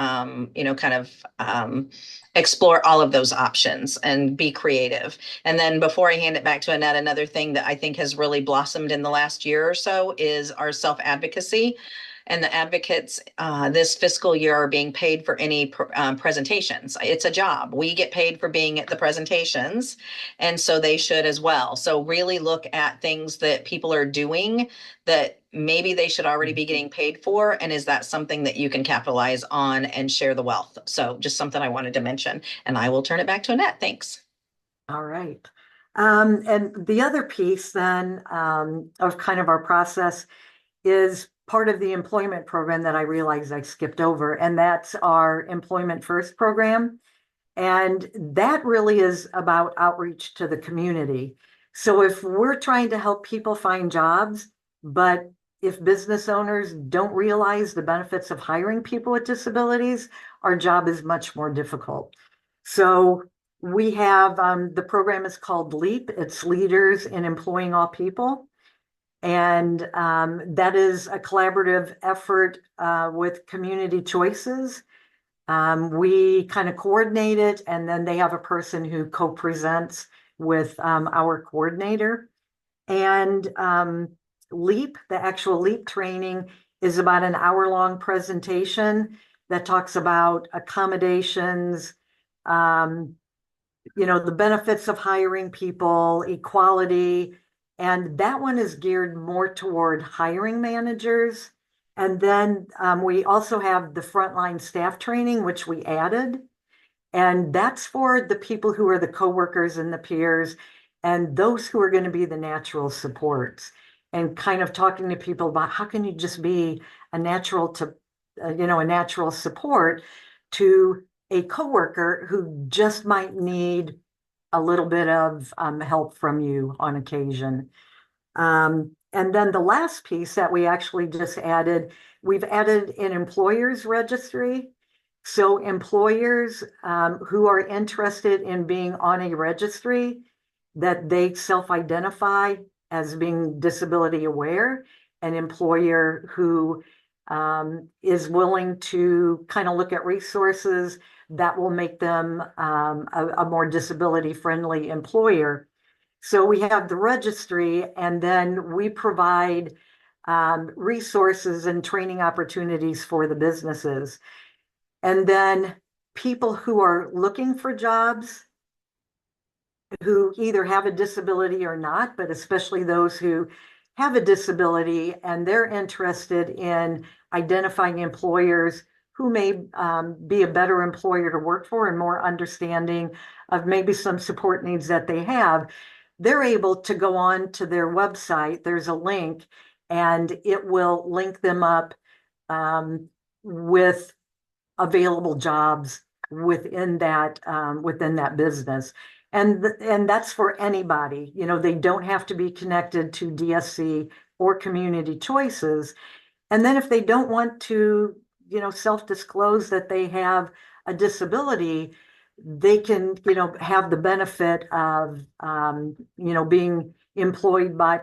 [SPEAKER 6] explore all of those options and be creative. And then before I hand it back to Annette, another thing that I think has really blossomed in the last year or so is our self-advocacy. And the advocates this fiscal year are being paid for any presentations. It's a job. We get paid for being at the presentations, and so they should as well. So really look at things that people are doing that maybe they should already be getting paid for, and is that something that you can capitalize on and share the wealth? So just something I wanted to mention, and I will turn it back to Annette. Thanks.
[SPEAKER 7] All right. And the other piece then of kind of our process is part of the employment program that I realized I skipped over, and that's our Employment First program. And that really is about outreach to the community. So if we're trying to help people find jobs, but if business owners don't realize the benefits of hiring people with disabilities, our job is much more difficult. So we have, the program is called LEAP. It's Leaders in Employing All People. And that is a collaborative effort with Community Choices. We kind of coordinate it, and then they have a person who co-presents with our coordinator. And LEAP, the actual LEAP training, is about an hour-long presentation that talks about accommodations, the benefits of hiring people, equality. And that one is geared more toward hiring managers. And then we also have the frontline staff training, which we added. And that's for the people who are the coworkers and the peers and those who are going to be the natural supports, and kind of talking to people about how can you just be a natural support to a coworker who just might need a little bit of help from you on occasion. And then the last piece that we actually just added, we've added an employers registry. So employers who are interested in being on a registry, that they self-identify as being disability aware, an employer who is willing to kind of look at resources that will make them a more disability friendly employer. So we have the registry, and then we provide resources and training opportunities for the businesses. And then people who are looking for jobs, who either have a disability or not, but especially those who have a disability and they're interested in identifying employers who may be a better employer to work for and more understanding of maybe some support needs that they have, they're able to go on to their website. There's a link, and it will link them up with available jobs within that business. And that's for anybody. You know, they don't have to be connected to DSC or Community Choices. And then if they don't want to, you know, self-disclose that they have a disability, they can, you know, have the benefit of, you know,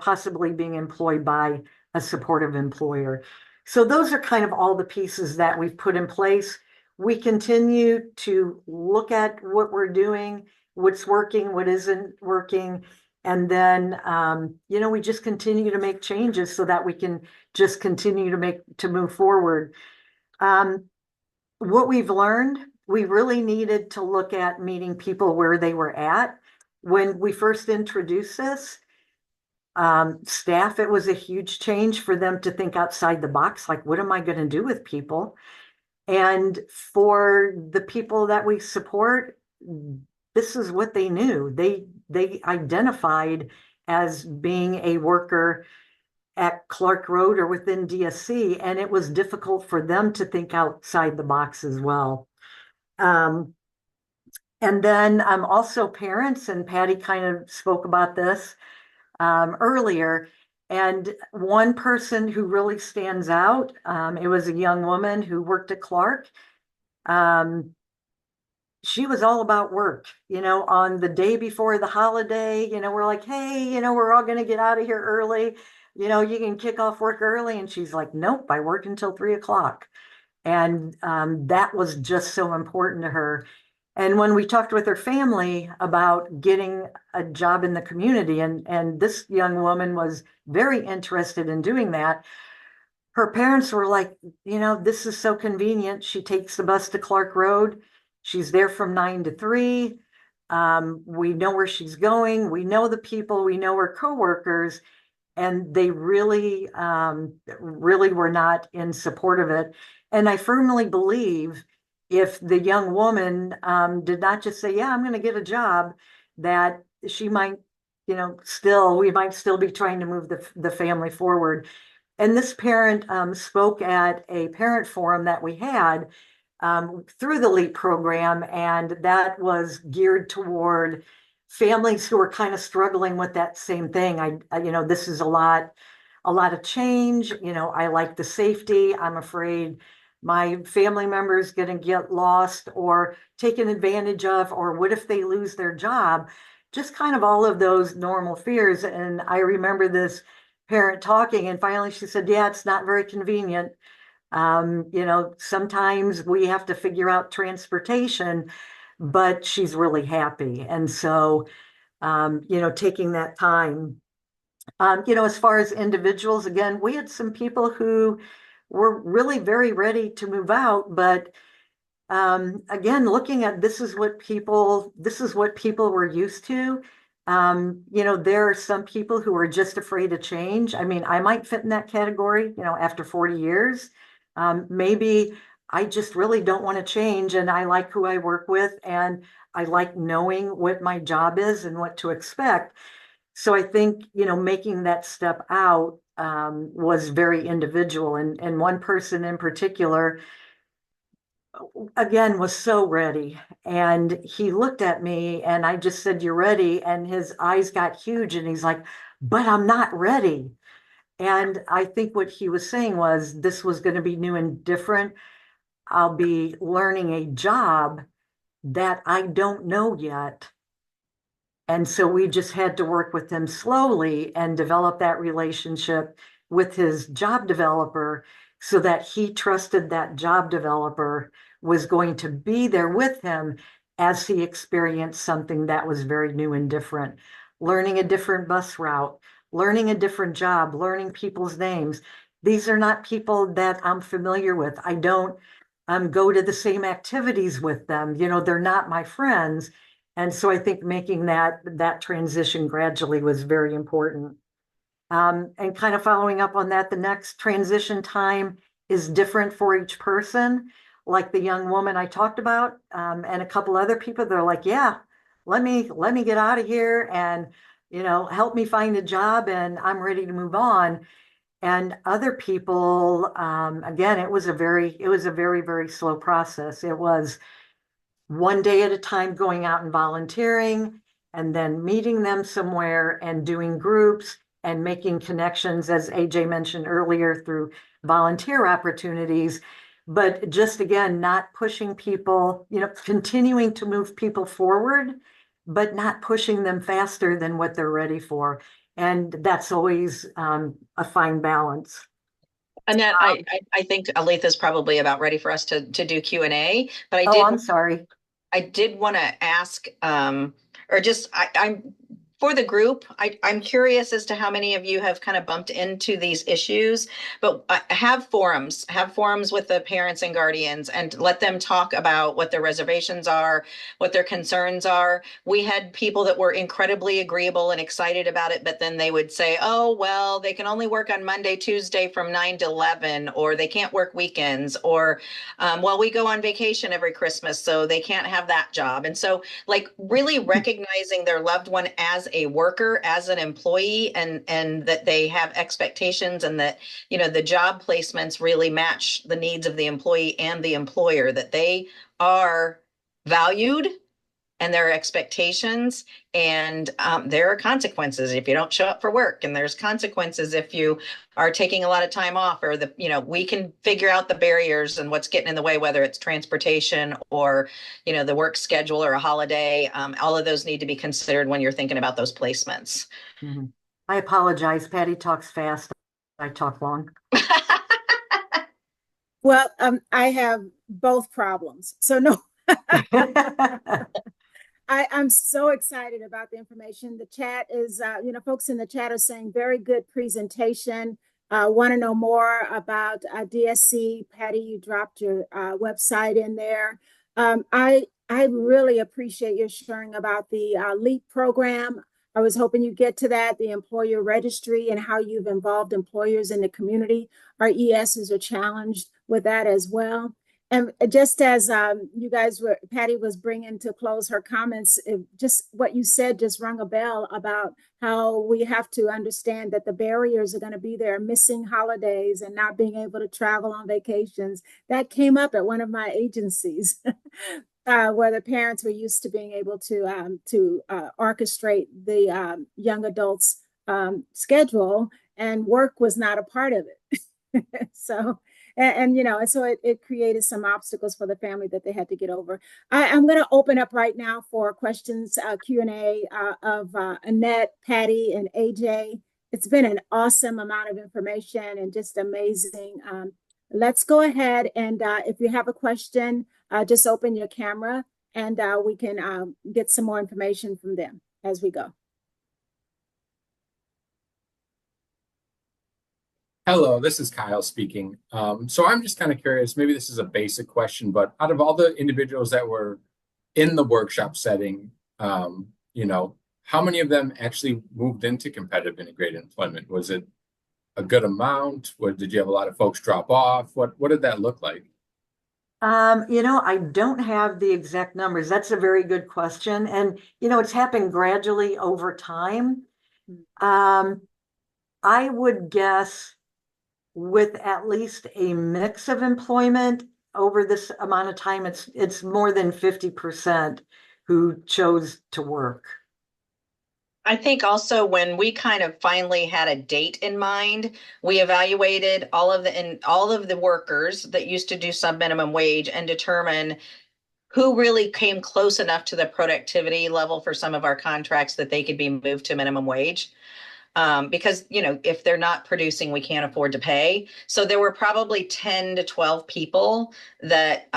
[SPEAKER 7] possibly being employed by a supportive employer. So those are kind of all the pieces that we've put in place. We continue to look at what we're doing, what's working, what isn't working. And then, you know, we just continue to make changes so that we can just continue to move forward. What we've learned, we really needed to look at meeting people where they were at. When we first introduced this, staff, it was a huge change for them to think outside the box, like, what am I going to do with people? And for the people that we support, this is what they knew. They identified as being a worker at Clark Road or within DSC, and it was difficult for them to think outside the box as well. And then also parents, and Patty kind of spoke about this earlier. And one person who really stands out, it was a young woman who worked at Clark. She was all about work, you know, on the day before the holiday, you know, we're like, hey, you know, we're all going to get out of here early. You know, you can kick off work early. And she's like, nope, I work until 3 o'clock. And that was just so important to her. And when we talked with her family about getting a job in the community, and this young woman was very interested in doing that, her parents were like, you know, this is so convenient. She takes the bus to Clark Road. She's there from 9 to 3. We know where she's going. We know the people. We know her coworkers. And they really, really were not in support of it. And I firmly believe if the young woman did not just say, yeah, I'm going to get a job, that she might, you know, we might still be trying to move the family forward. And this parent spoke at a parent forum that we had through the LEAP program, and that was geared toward families who are kind of struggling with that same thing. You know, this is a lot of change. You know, I like the safety. I'm afraid my family member is going to get lost or taken advantage of, or what if they lose their job? Just kind of all of those normal fears. And I remember this parent talking, and finally she said, yeah, it's not very convenient. You know, sometimes we have to figure out transportation, but she's really happy. And so, you know, taking that time, you know, as far as individuals, again, we had some people who were really very ready to move out, but again, looking at this is what people were used to. You know, there are some people who are just afraid of change. I mean, I might fit in that category, you know, after 40 years. Maybe I just really don't want to change, and I like who I work with, and I like knowing what my job is and what to expect. So I think, you know, making that step out was very individual. And one person in particular, again, was so ready. And he looked at me and I just said, you're ready. And his eyes got huge and he's like, but I'm not ready. And I think what he was saying was this was going to be new and different. I'll be learning a job that I don't know yet. And so we just had to work with him slowly and develop that relationship with his job developer so that he trusted that job developer was going to be there with him as he experienced something that was very new and different. Learning a different bus route, learning a different job, learning people's names. These are not people that I'm familiar with. I don't go to the same activities with them. You know, they're not my friends. And so I think making that transition gradually was very important. And kind of following up on that, the next transition time is different for each person. Like the young woman I talked about, and a couple other people, they're like, yeah, let me get out of here and, you know, help me find a job and I'm ready to move on. And other people, again, it was a very, very slow process. It was one day at a time going out and volunteering and then meeting them somewhere and doing groups and making connections, as AJ mentioned earlier, through volunteer opportunities. But just again, not pushing people, you know, continuing to move people forward, but not pushing them faster than what they're ready for. And that's always a fine balance.
[SPEAKER 6] Annette, I think Aletha is probably about ready for us to do Q&A, but
[SPEAKER 7] I'm sorry.
[SPEAKER 6] I did want to ask, or just I'm for the group. I'm curious as to how many of you have kind of bumped into these issues, but have forums with the parents and guardians and let them talk about what their reservations are, what their concerns are. We had people that were incredibly agreeable and excited about it, but then they would say, oh, well, they can only work on Monday, Tuesday from 9 to 11, or they can't work weekends, or, well, we go on vacation every Christmas, so they can't have that job. And so like really recognizing their loved one as a worker, as an employee, and that they have expectations and that, you know, the job placements really match the needs of the employee and the employer, that they are valued and their expectations, and there are consequences if you don't show up for work, and there's consequences if you are taking a lot of time off, or the, you know, we can figure out the barriers and what's getting in the way, whether it's transportation or, you know, the work schedule or a holiday. All of those need to be considered when you're thinking about those placements.
[SPEAKER 7] Mm-hmm. I apologize. Patty talks fast. I talk long.
[SPEAKER 4] Well, I have both problems. So no. I'm so excited about the information. The chat is, you know, folks in the chat are saying very good presentation. Want to know more about DSC. Patty, you dropped your website in there. I really appreciate your sharing about the LEAP program. I was hoping you'd get to that, the employer registry, and how you've involved employers in the community. Our ESs are challenged with that as well. And just as you guys were, Patty was bringing to close her comments, just what you said just rung a bell about how we have to understand that the barriers are going to be there, missing holidays and not being able to travel on vacations. That came up at one of my agencies. Where the parents were used to being able to orchestrate the young adults' schedule, and work was not a part of it. So, and you know, and so it created some obstacles for the family that they had to get over. I'm going to open up right now for questions, Q&A of Annette, Patty, and AJ. It's been an awesome amount of information and just amazing. Let's go ahead and if you have a question, just open your camera and we can get some more information from them as we go.
[SPEAKER 1] Hello, this is Kyle speaking. So I'm just kind of curious, maybe this is a basic question, but out of all the individuals that were in the workshop setting, you know, how many of them actually moved into competitive integrated employment? Was it a good amount? Or did you have a lot of folks drop off? What did that look like?
[SPEAKER 7] You know, I don't have the exact numbers. That's a very good question. And, you know, it's happened gradually over time. I would guess with at least a mix of employment over this amount of time, it's more than 50% who chose to work.
[SPEAKER 6] I think also when we kind of finally had a date in mind, we evaluated all of the workers that used to do sub minimum wage and determine who really came close enough to the productivity level for some of our contracts that they could be moved to minimum wage. Because, if they're not producing, we can't afford to pay. So there were probably 10 to 12 people that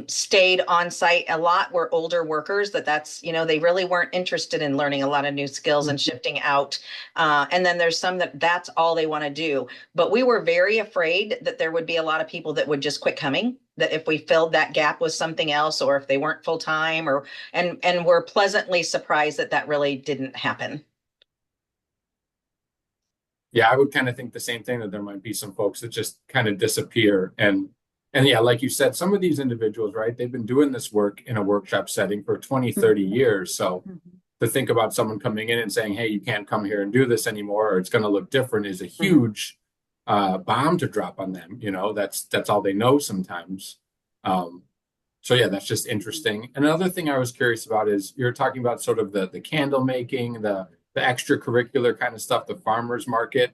[SPEAKER 6] stayed on site. A lot were older workers they really weren't interested in learning a lot of new skills and shifting out. And then there's some that's all they want to do. But we were very afraid that there would be a lot of people that would just quit coming, that if we filled that gap with something else, or if they weren't full time, and we're pleasantly surprised that really didn't happen.
[SPEAKER 1] Yeah, I would kind of think the same thing, that there might be some folks that just kind of disappear. And yeah, like you said, some of these individuals, right, they've been doing this work in a workshop setting for 20, 30 years. So to think about someone coming in and saying, hey, you can't come here and do this anymore, or it's going to look different, is a huge bomb to drop on them. That's all they know sometimes. So yeah, that's just interesting. Another thing I was curious about is you're talking about sort of the candle making, the extracurricular kind of stuff, the farmers market.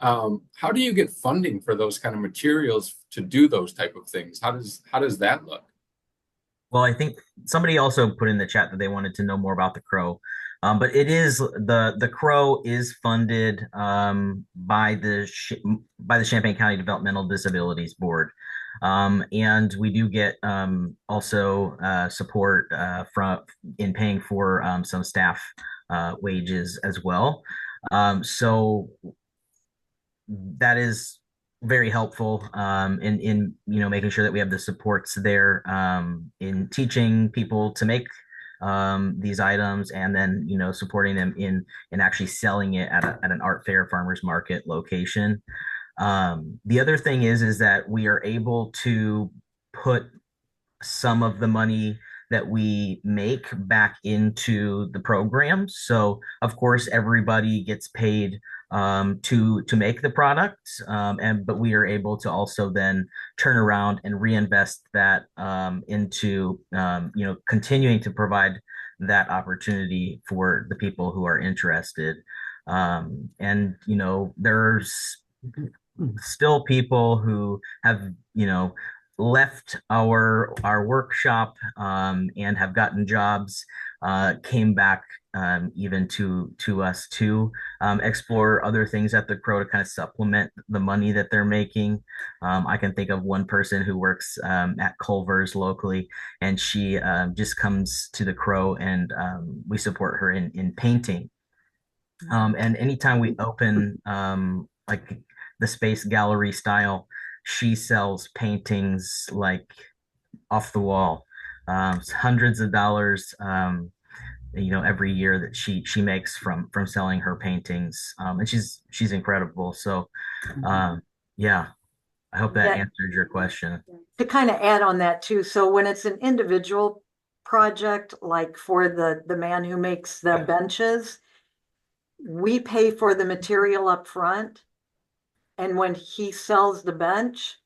[SPEAKER 1] How do you get funding for those kind of materials to do those type of things? How does that look?
[SPEAKER 5] Well, I think somebody also put in the chat that they wanted to know more about the Crow. But it is the Crow is funded by the Champaign County Developmental Disabilities Board. And we do get also support in paying for some staff wages as well. So that is very helpful in making sure that we have the supports there in teaching people to make these items, and then supporting them in actually selling it at an art fair, farmers market location. The other thing is that we are able to put some of the money that we make back into the program. So of course everybody gets paid to make the product, but we are able to also then turn around and reinvest that into continuing to provide that opportunity for the people who are interested. And there's still people who have left our workshop and have gotten jobs, came back even to us to explore other things at the Crow to kind of supplement the money that they're making. I can think of one person who works at Culver's locally, and she just comes to the Crow, and we support her in painting. And anytime we open like the space gallery style, she sells paintings like off the wall, hundreds of dollars, every year that she makes from selling her paintings, and she's incredible. So, yeah, I hope that answered your question.
[SPEAKER 7] To kind of add on that too, so when it's an individual project, like for the man who makes the benches, we pay for the material up front. And when he sells the bench,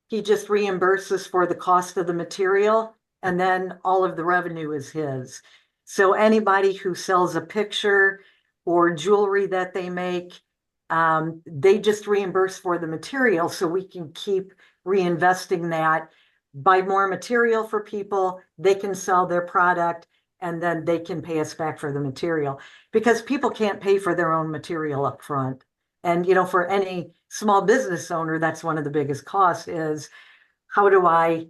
[SPEAKER 7] he just reimburses for the cost of the material, and then all of the revenue is his. So anybody who sells a picture or jewelry that they make, they just reimburse for the material, so we can keep reinvesting that, buy more material for people, they can sell their product, and then they can pay us back for the material, because people can't pay for their own material up front. And, for any small business owner, that's one of the biggest costs is how do I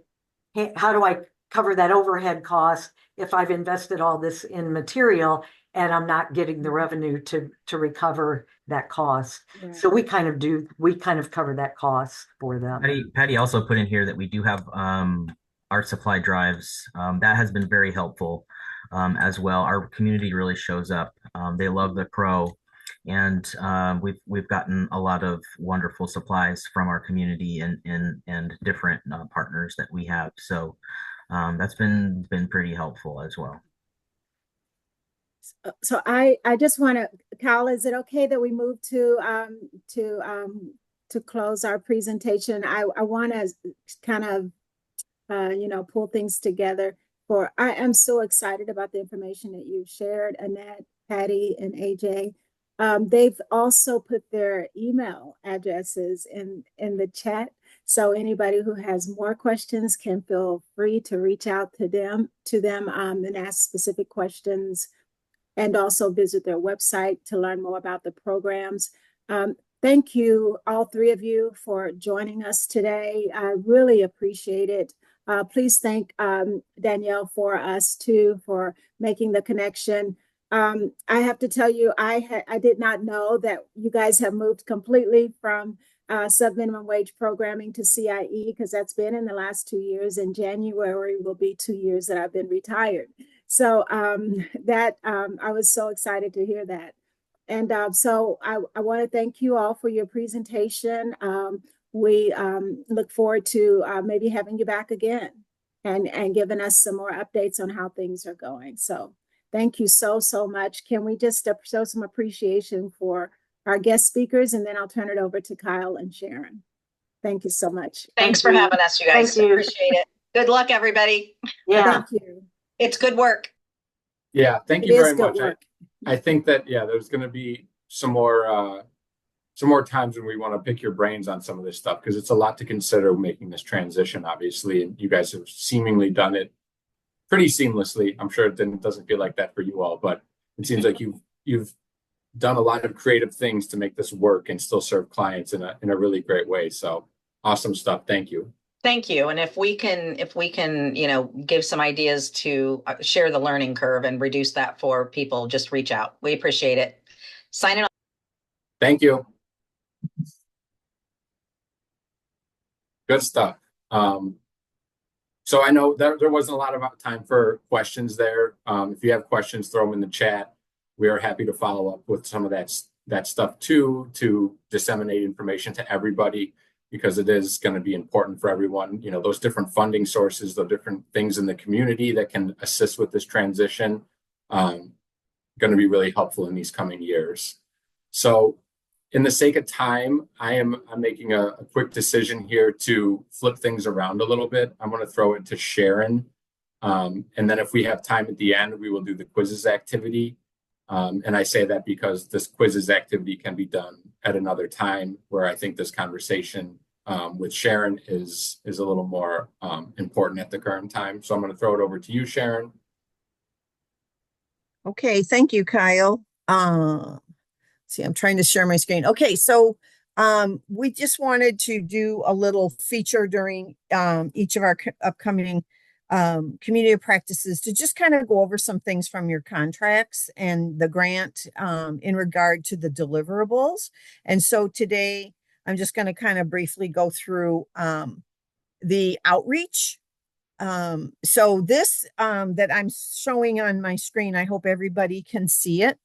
[SPEAKER 7] cover that overhead cost if I've invested all this in material and I'm not getting the revenue to recover that cost. Right. So we kind of cover that cost for them.
[SPEAKER 5] Patty also put in here that we do have art supply drives. That has been very helpful as well. Our community really shows up. They love the Crow. And we've gotten a lot of wonderful supplies from our community and different partners that we have. So that's been pretty helpful as well.
[SPEAKER 4] So I just want to, Kyle, is it okay that we move to close our presentation? I want to kind of pull things together. I am so excited about the information that you've shared, Annette. Patty and AJ. They've also put their email addresses in the chat. So anybody who has more questions can feel free to reach out to them and ask specific questions, and also visit their website to learn more about the programs. Thank you, all three of you, for joining us today. I really appreciate it. Please thank Danielle for us too, for making the connection. I have to tell you, I did not know that you guys have moved completely from sub-minimum wage programming to CIE, because that's been in the last 2 years. In January will be 2 years that I've been retired. So I was so excited to hear that. And so I want to thank you all for your presentation. We look forward to maybe having you back again and giving us some more updates on how things are going. So thank you so much. Can we just show some appreciation for our guest speakers, and then I'll turn it over to Kyle and Sharon. Thank you so much.
[SPEAKER 6] Thanks for having us, you guys.
[SPEAKER 7] Thank you.
[SPEAKER 6] Appreciate it. Good luck, everybody.
[SPEAKER 7] Yeah.
[SPEAKER 4] Thank you.
[SPEAKER 6] It's good work.
[SPEAKER 1] Yeah, thank
[SPEAKER 4] It
[SPEAKER 1] you
[SPEAKER 4] is
[SPEAKER 1] very
[SPEAKER 4] good
[SPEAKER 1] much.
[SPEAKER 4] work.
[SPEAKER 1] I think that, yeah, there's going to be some more times when we want to pick your brains on some of this stuff, because it's a lot to consider making this transition, obviously, and you guys have seemingly done it pretty seamlessly. I'm sure it doesn't feel like that for you all, but it seems like you've done a lot of creative things to make this work and still serve clients in a really great way. So awesome stuff. Thank you.
[SPEAKER 6] Thank you. And if we can, give some ideas to share the learning curve and reduce that for people, just reach out. We appreciate it. Signing off.
[SPEAKER 1] Thank you. Good stuff. So I know that there wasn't a lot of time for questions there. If you have questions, throw them in the chat. We are happy to follow up with some of that stuff too, to disseminate information to everybody, because it is going to be important for everyone. You know, those different funding sources, the different things in the community that can assist with this transition, going to be really helpful in these coming years. So in the sake of time, I'm making a quick decision here to flip things around a little bit. I'm going to throw it to Sharon. And then if we have time at the end, we will do the quizzes activity. And I say that because this quizzes activity can be done at another time, where I think this conversation with Sharon is a little more important at the current time. So I'm going to throw it over to you, Sharon.
[SPEAKER 8] Okay, thank you, Kyle. See, I'm trying to share my screen. Okay, so we just wanted to do a little feature during each of our upcoming community of practices to just kind of go over some things from your contracts and the grant in regard to the deliverables. And so today I'm just going to kind of briefly go through the outreach. So this that I'm showing on my screen, I hope everybody can see it,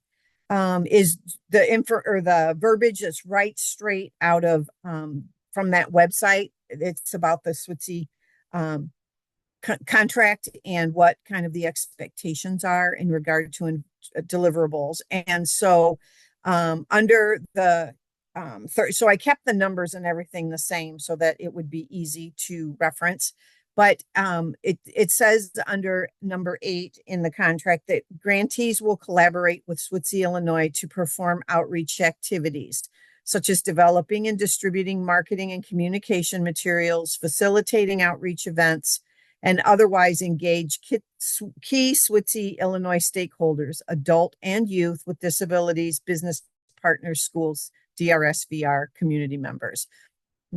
[SPEAKER 8] is the info or the verbiage that's right straight out of from that website. It's about the SWTC contract and what kind of the expectations are in regard to deliverables. And so under the so I kept the numbers and everything the same so that it would be easy to reference. But it says under number 8 in the contract that grantees will collaborate with SWTC Illinois to perform outreach activities, such as developing and distributing marketing and communication materials, facilitating outreach events, and otherwise engage key SWTC Illinois stakeholders, adult and youth with disabilities, business partners, schools, DRSVR, community members.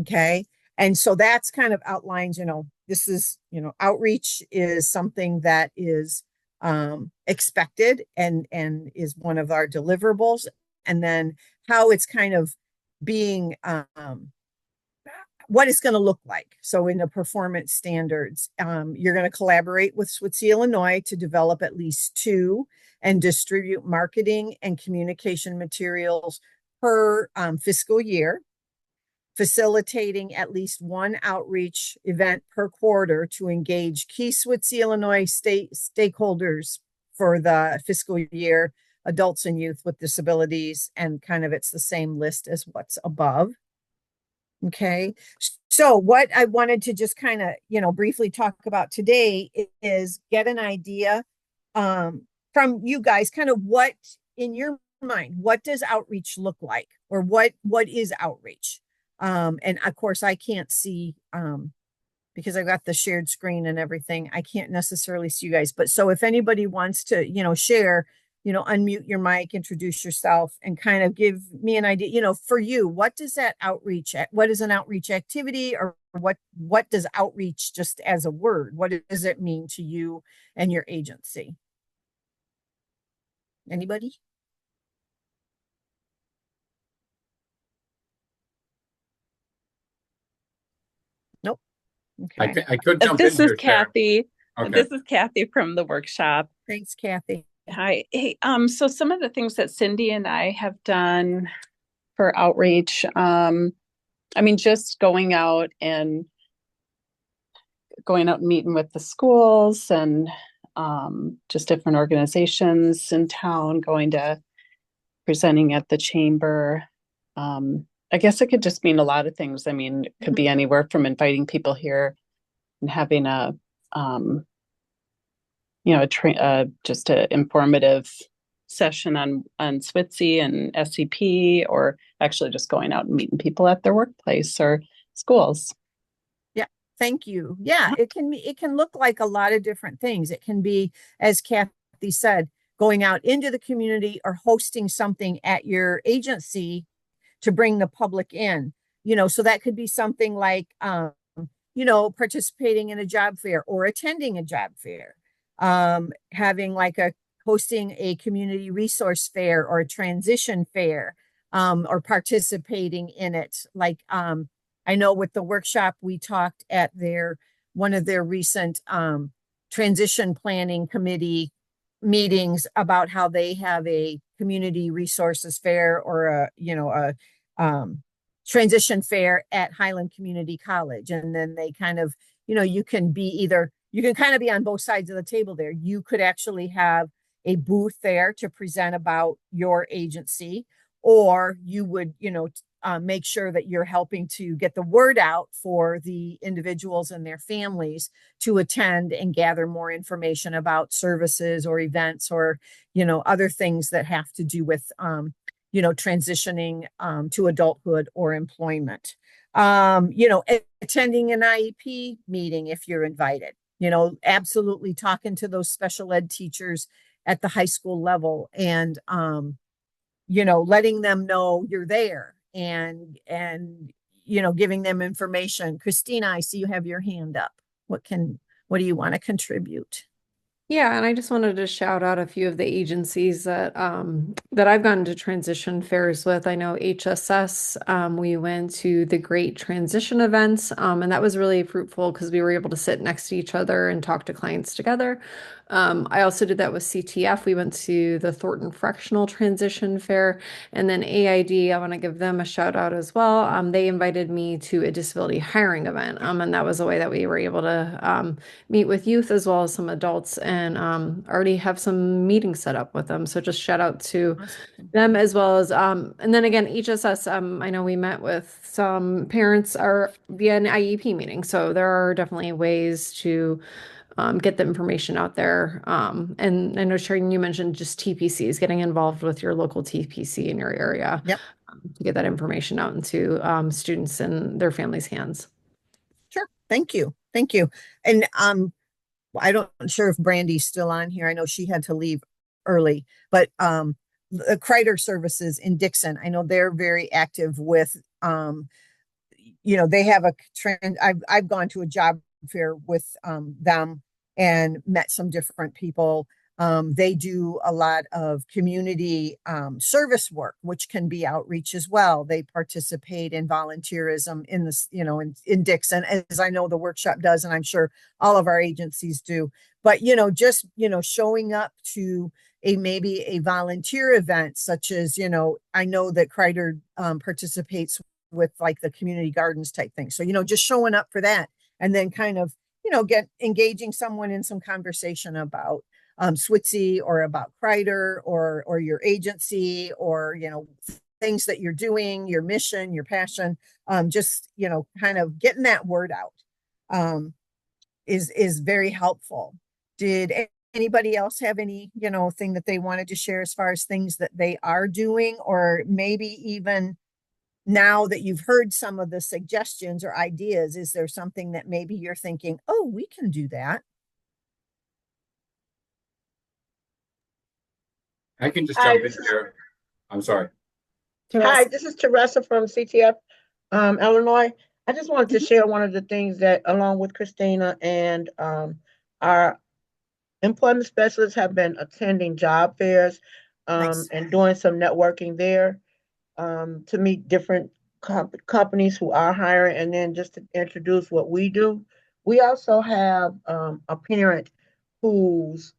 [SPEAKER 8] Okay. And so that's kind of outlines, this is, outreach is something that is expected and is one of our deliverables. And then how it's kind of being, what it's going to look like. So in the performance standards, you're going to collaborate with SWTC Illinois to develop at least 2 and distribute marketing and communication materials per fiscal year, facilitating at least 1 outreach event per quarter to engage key SWTC Illinois stakeholders for the fiscal year, adults and youth with disabilities, and kind of it's the same list as what's above. Okay, so what I wanted to just kind of, briefly talk about today is get an idea from you guys, kind of what in your mind, what does outreach look like, or what is outreach? And of course I can't see, because I've got the shared screen and everything, I can't necessarily see you guys. But so if anybody wants to, share, unmute your mic, introduce yourself, and kind of give me an idea, for you, what does that outreach, what is an outreach activity, or what does outreach just as a word, what does it mean to you and your agency? Anybody? Nope. Okay.
[SPEAKER 1] I could jump in
[SPEAKER 9] This is
[SPEAKER 1] here, Sharon.
[SPEAKER 9] Kathy.
[SPEAKER 1] Okay.
[SPEAKER 9] This is Kathy from the workshop.
[SPEAKER 8] Thanks, Kathy.
[SPEAKER 9] Hi. Hey, so some of the things that Cindy and I have done for outreach, just going out and meeting with the schools and just different organizations in town, going to presenting at the chamber. I guess it could just mean a lot of things. It could be anywhere from inviting people here and having just an informative session on SWTC and SCP, or actually just going out and meeting people at their workplace or schools.
[SPEAKER 8] Yeah, thank you. Yeah, it can look like a lot of different things. It can be, as Kathy said, going out into the community or hosting something at your agency to bring the public in. So that could be something like participating in a job fair or attending a job fair, having hosting a community resource fair or a transition fair, or participating in it. I know with the workshop, we talked at one of their recent transition planning committee meetings about how they have a community resources fair or a transition fair at Highland Community College. And then they kind of, you can kind of be on both sides of the table there. You could actually have a booth there to present about your agency, or you would, make sure that you're helping to get the word out for the individuals and their families to attend and gather more information about services or events or, other things that have to do with, transitioning to adulthood or employment. Attending an IEP meeting if you're invited, absolutely talking to those special ed teachers at the high school level and, letting them know you're there and giving them information. Christina, I see you have your hand up. What do you want to contribute?
[SPEAKER 10] Yeah, and I just wanted to shout out a few of the agencies that I've gone to transition fairs with. I know HSS, we went to the Great Transition events, and that was really fruitful because we were able to sit next to each other and talk to clients together. I also did that with CTF. We went to the Thornton Fractional Transition Fair, and then AID, I want to give them a shout out as well. They invited me to a disability hiring event, and that was a way that we were able to meet with youth as well as some adults, and already have some meetings set up with them. So just shout out to them as well as, and then again, HSS, I know we met with some parents via an IEP meeting. So there are definitely ways to get the information out there. And I know, Sharon, you mentioned just TPCs, getting involved with your local TPC in your area.
[SPEAKER 8] Yep.
[SPEAKER 10] To get that information out into students and their families' hands.
[SPEAKER 8] Sure. Thank you. Thank you. And I'm not sure if Brandy's still on here. I know she had to leave early, but the Kreider services in Dixon, I know they're very active with, they have a trend. I've gone to a job fair with them and met some different people. They do a lot of community service work, which can be outreach as well. They participate in volunteerism in this, in Dixon, as I know the workshop does, and I'm sure all of our agencies do. But, just, showing up to maybe a volunteer event, such as, I know that Kreider participates with the community gardens type thing. So, just showing up for that and then kind of, engaging someone in some conversation about SWTC or about Kreider or your agency or, things that you're doing, your mission, your passion, just, kind of getting that word out is very helpful. Did anybody else have any, thing that they wanted to share as far as things that they are doing, or maybe even now that you've heard some of the suggestions or ideas, is there something that maybe you're thinking, oh, we can do that?
[SPEAKER 1] I can just
[SPEAKER 11] Hi,
[SPEAKER 1] jump in here. I'm sorry.
[SPEAKER 11] Hi, this is Teresa from CTF, Illinois. I just wanted to share one of the things that, along with Christina and our employment specialists, have been attending job fairs
[SPEAKER 8] Nice.
[SPEAKER 11] and doing some networking there to meet different companies who are hiring, and then just to introduce what we do. We also have a parent whose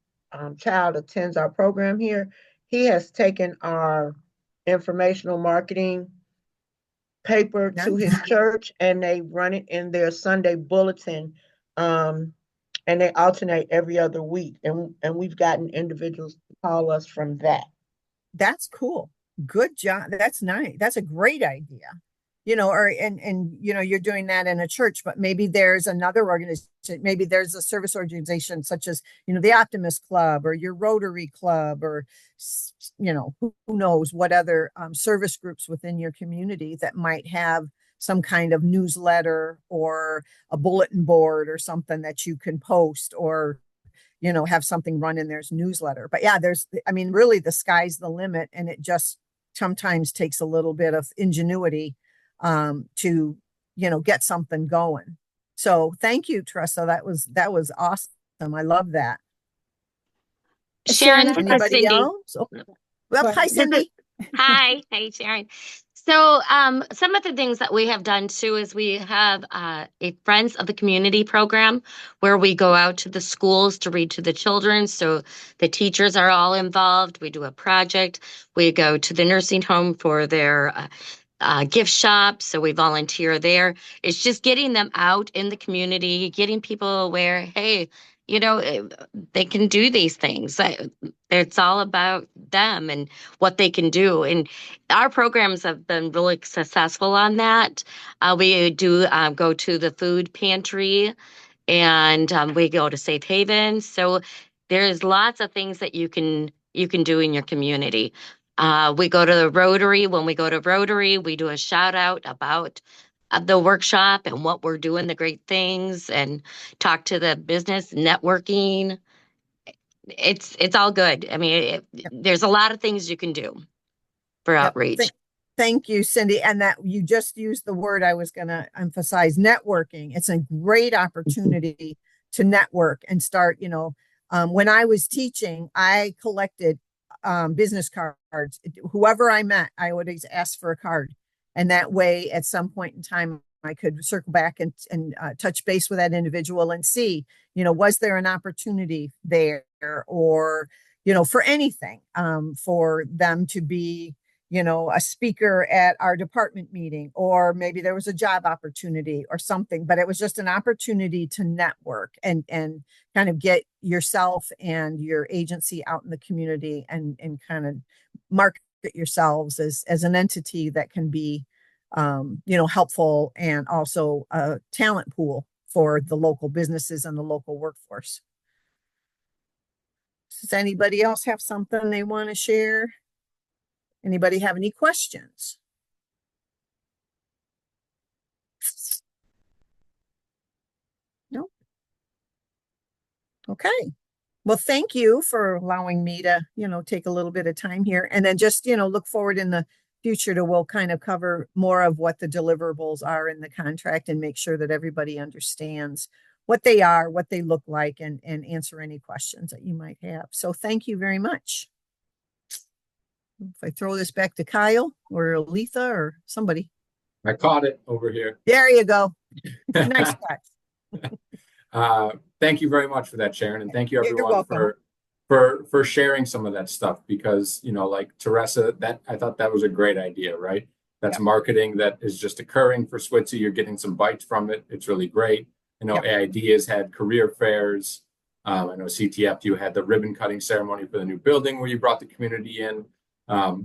[SPEAKER 11] child attends our program here. He has taken our informational marketing paper to his church, and they run it in their Sunday bulletin, and they alternate every other week, and we've gotten individuals to call us from that.
[SPEAKER 8] That's cool. Good job. That's nice. That's a great idea. You're doing that in a church, but maybe there's another organization, maybe there's a service organization such as, the Optimist Club or your Rotary Club, or, who knows what other service groups within your community that might have some kind of newsletter or a bulletin board or something that you can post, or have something run in their newsletter. But yeah, really the sky's the limit, and it just sometimes takes a little bit of ingenuity to get something going. So thank you, Teresa. That was awesome. I love that.
[SPEAKER 12] Sharon,
[SPEAKER 8] anybody
[SPEAKER 12] Cindy.
[SPEAKER 8] else? Oh, well, hi, Cindy.
[SPEAKER 12] Hi, Sharon. So some of the things that we have done too is we have a Friends of the Community program where we go out to the schools to read to the children. So the teachers are all involved. We do a project. We go to the nursing home for their gift shop. So we volunteer there. It's just getting them out in the community, getting people aware, hey, they can do these things. It's all about them and what they can do. And our programs have been really successful on that. We do go to the food pantry, and we go to Safe Haven. So there's lots of things that you can do in your community. We go to the Rotary. When we go to Rotary, we do a shout out about the workshop and what we're doing, the great things, and talk to the business networking. It's all good. I mean, there's a lot of things you can do for outreach.
[SPEAKER 8] Thank you, Cindy. And that you just used the word I was going to emphasize, networking. It's a great opportunity to network and start, when I was teaching, I collected business cards. Whoever I met, I would always ask for a card. And that way, at some point in time, I could circle back and touch base with that individual and see, was there an opportunity there, or, for anything, for them to be, a speaker at our department meeting, or maybe there was a job opportunity or something, but it was just an opportunity to network and kind of get yourself and your agency out in the community and kind of market yourselves as an entity that can be, helpful, and also a talent pool for the local businesses and the local workforce. Does anybody else have something they want to share? Anybody have any questions? No? Okay. Well, thank you for allowing me to, take a little bit of time here, and then just, look forward in the future to, we'll kind of cover more of what the deliverables are in the contract and make sure that everybody understands what they are, what they look like, and answer any questions that you might have. So thank you very much. If I throw this back to Kyle or Aletha or somebody.
[SPEAKER 1] I caught it over here.
[SPEAKER 8] There you go. Nice catch.
[SPEAKER 1] Thank you very much for that, Sharon, and thank you everyone for sharing some of that stuff, because like Teresa, that I thought that was a great idea, right? That's marketing that is just occurring for SWTC. You're getting some bites from it. It's really great. AID has had career fairs. I know CTF, you had the ribbon cutting ceremony for the new building where you brought the community in.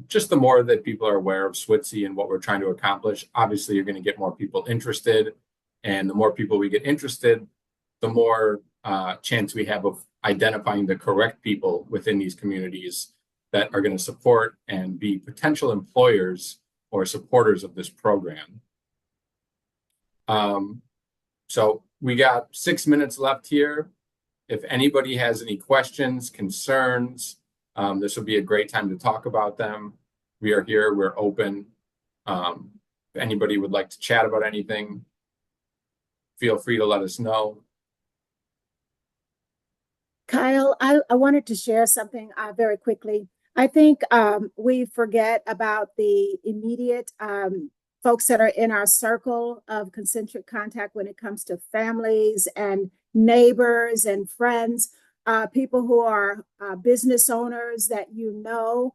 [SPEAKER 1] Just the more that people are aware of SWTC and what we're trying to accomplish, obviously you're going to get more people interested, and the more people we get interested, the more chance we have of identifying the correct people within these communities that are going to support and be potential employers or supporters of this program. So we got 6 minutes left here. If anybody has any questions, concerns, this would be a great time to talk about them. We are here, we're open. If anybody would like to chat about anything, feel free to let us know.
[SPEAKER 4] Kyle, I wanted to share something very quickly. I think we forget about the immediate folks that are in our circle of concentric contact when it comes to families and neighbors and friends, people who are business owners that you know,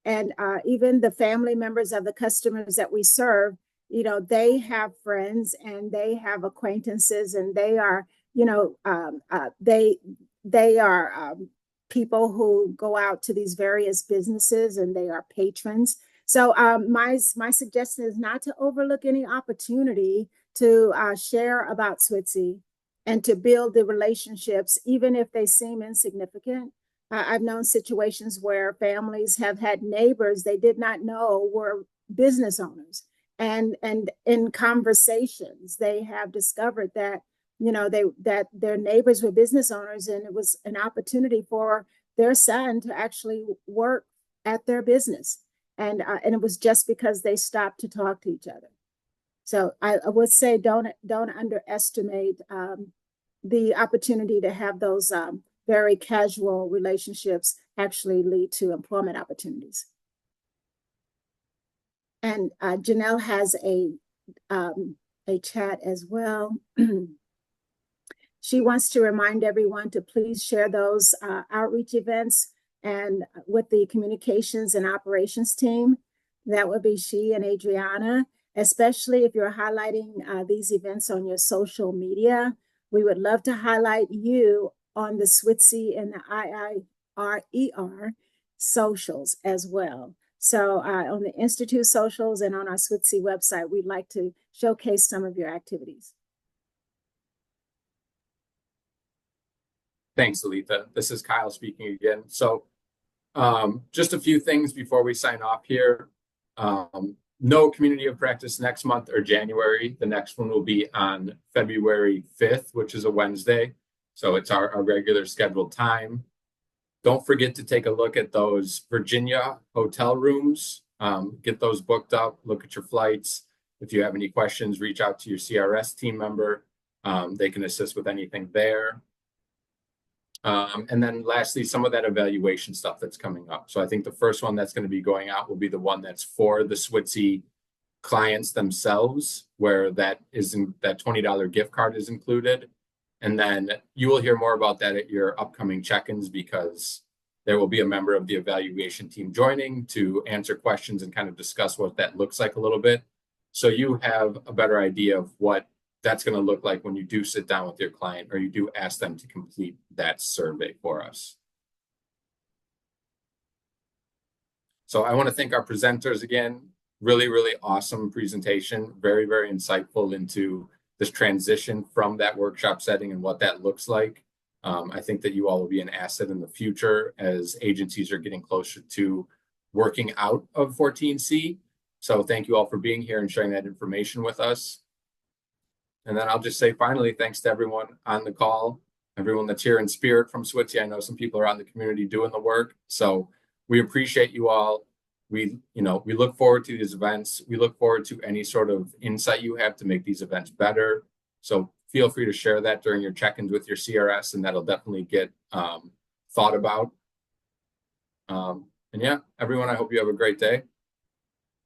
[SPEAKER 4] and even the family members of the customers that we serve. You know, they have friends and they have acquaintances, and they are, you know, they are people who go out to these various businesses, and they are patrons. So my suggestion is not to overlook any opportunity to share about SWTC and to build the relationships, even if they seem insignificant. I've known situations where families have had neighbors they did not know were business owners. And in conversations, they have discovered that, you know, that their neighbors were business owners, and it was an opportunity for their son to actually work at their business. And it was just because they stopped to talk to each other. So I would say don't underestimate the opportunity to have those very casual relationships actually lead to employment opportunities. And Janelle has a chat as well. She wants to remind everyone to please share those outreach events and with the communications and operations team. That would be she and Adriana, especially if you're highlighting these events on your social media. We would love to highlight you on the SWTC and the IIRER socials as well. So on the Institute socials and on our SWTC website, we'd like to showcase some of your activities.
[SPEAKER 1] Thanks, Aletha. This is Kyle speaking again. So just a few things before we sign off here. No community of practice next month or January. The next one will be on February 5th, which is a Wednesday. So it's our regular scheduled time. Don't forget to take a look at those Virginia hotel rooms. Get those booked up, look at your flights. If you have any questions, reach out to your CRS team member. They can assist with anything there. And then lastly, some of that evaluation stuff that's coming up. So I think the first one that's going to be going out will be the one that's for the SWTC clients themselves, where that $20 gift card is included. And then you will hear more about that at your upcoming check-ins, because there will be a member of the evaluation team joining to answer questions and kind of discuss what that looks like a little bit. So you have a better idea of what that's going to look like when you do sit down with your client or you do ask them to complete that survey for us. So I want to thank our presenters again. Really, really awesome presentation. Very, very insightful into this transition from that workshop setting and what that looks like. I think that you all will be an asset in the future as agencies are getting closer to working out of 14C. So thank you all for being here and sharing that information with us. And then I'll just say finally, thanks to everyone on the call, everyone that's here in spirit from SWTC. I know some people are out in the community doing the work. So we appreciate you all. We look forward to these events. We look forward to any sort of insight you have to make these events better. So feel free to share that during your check-ins with your CRS, and that'll definitely get thought about. And yeah, everyone, I hope you have a great day.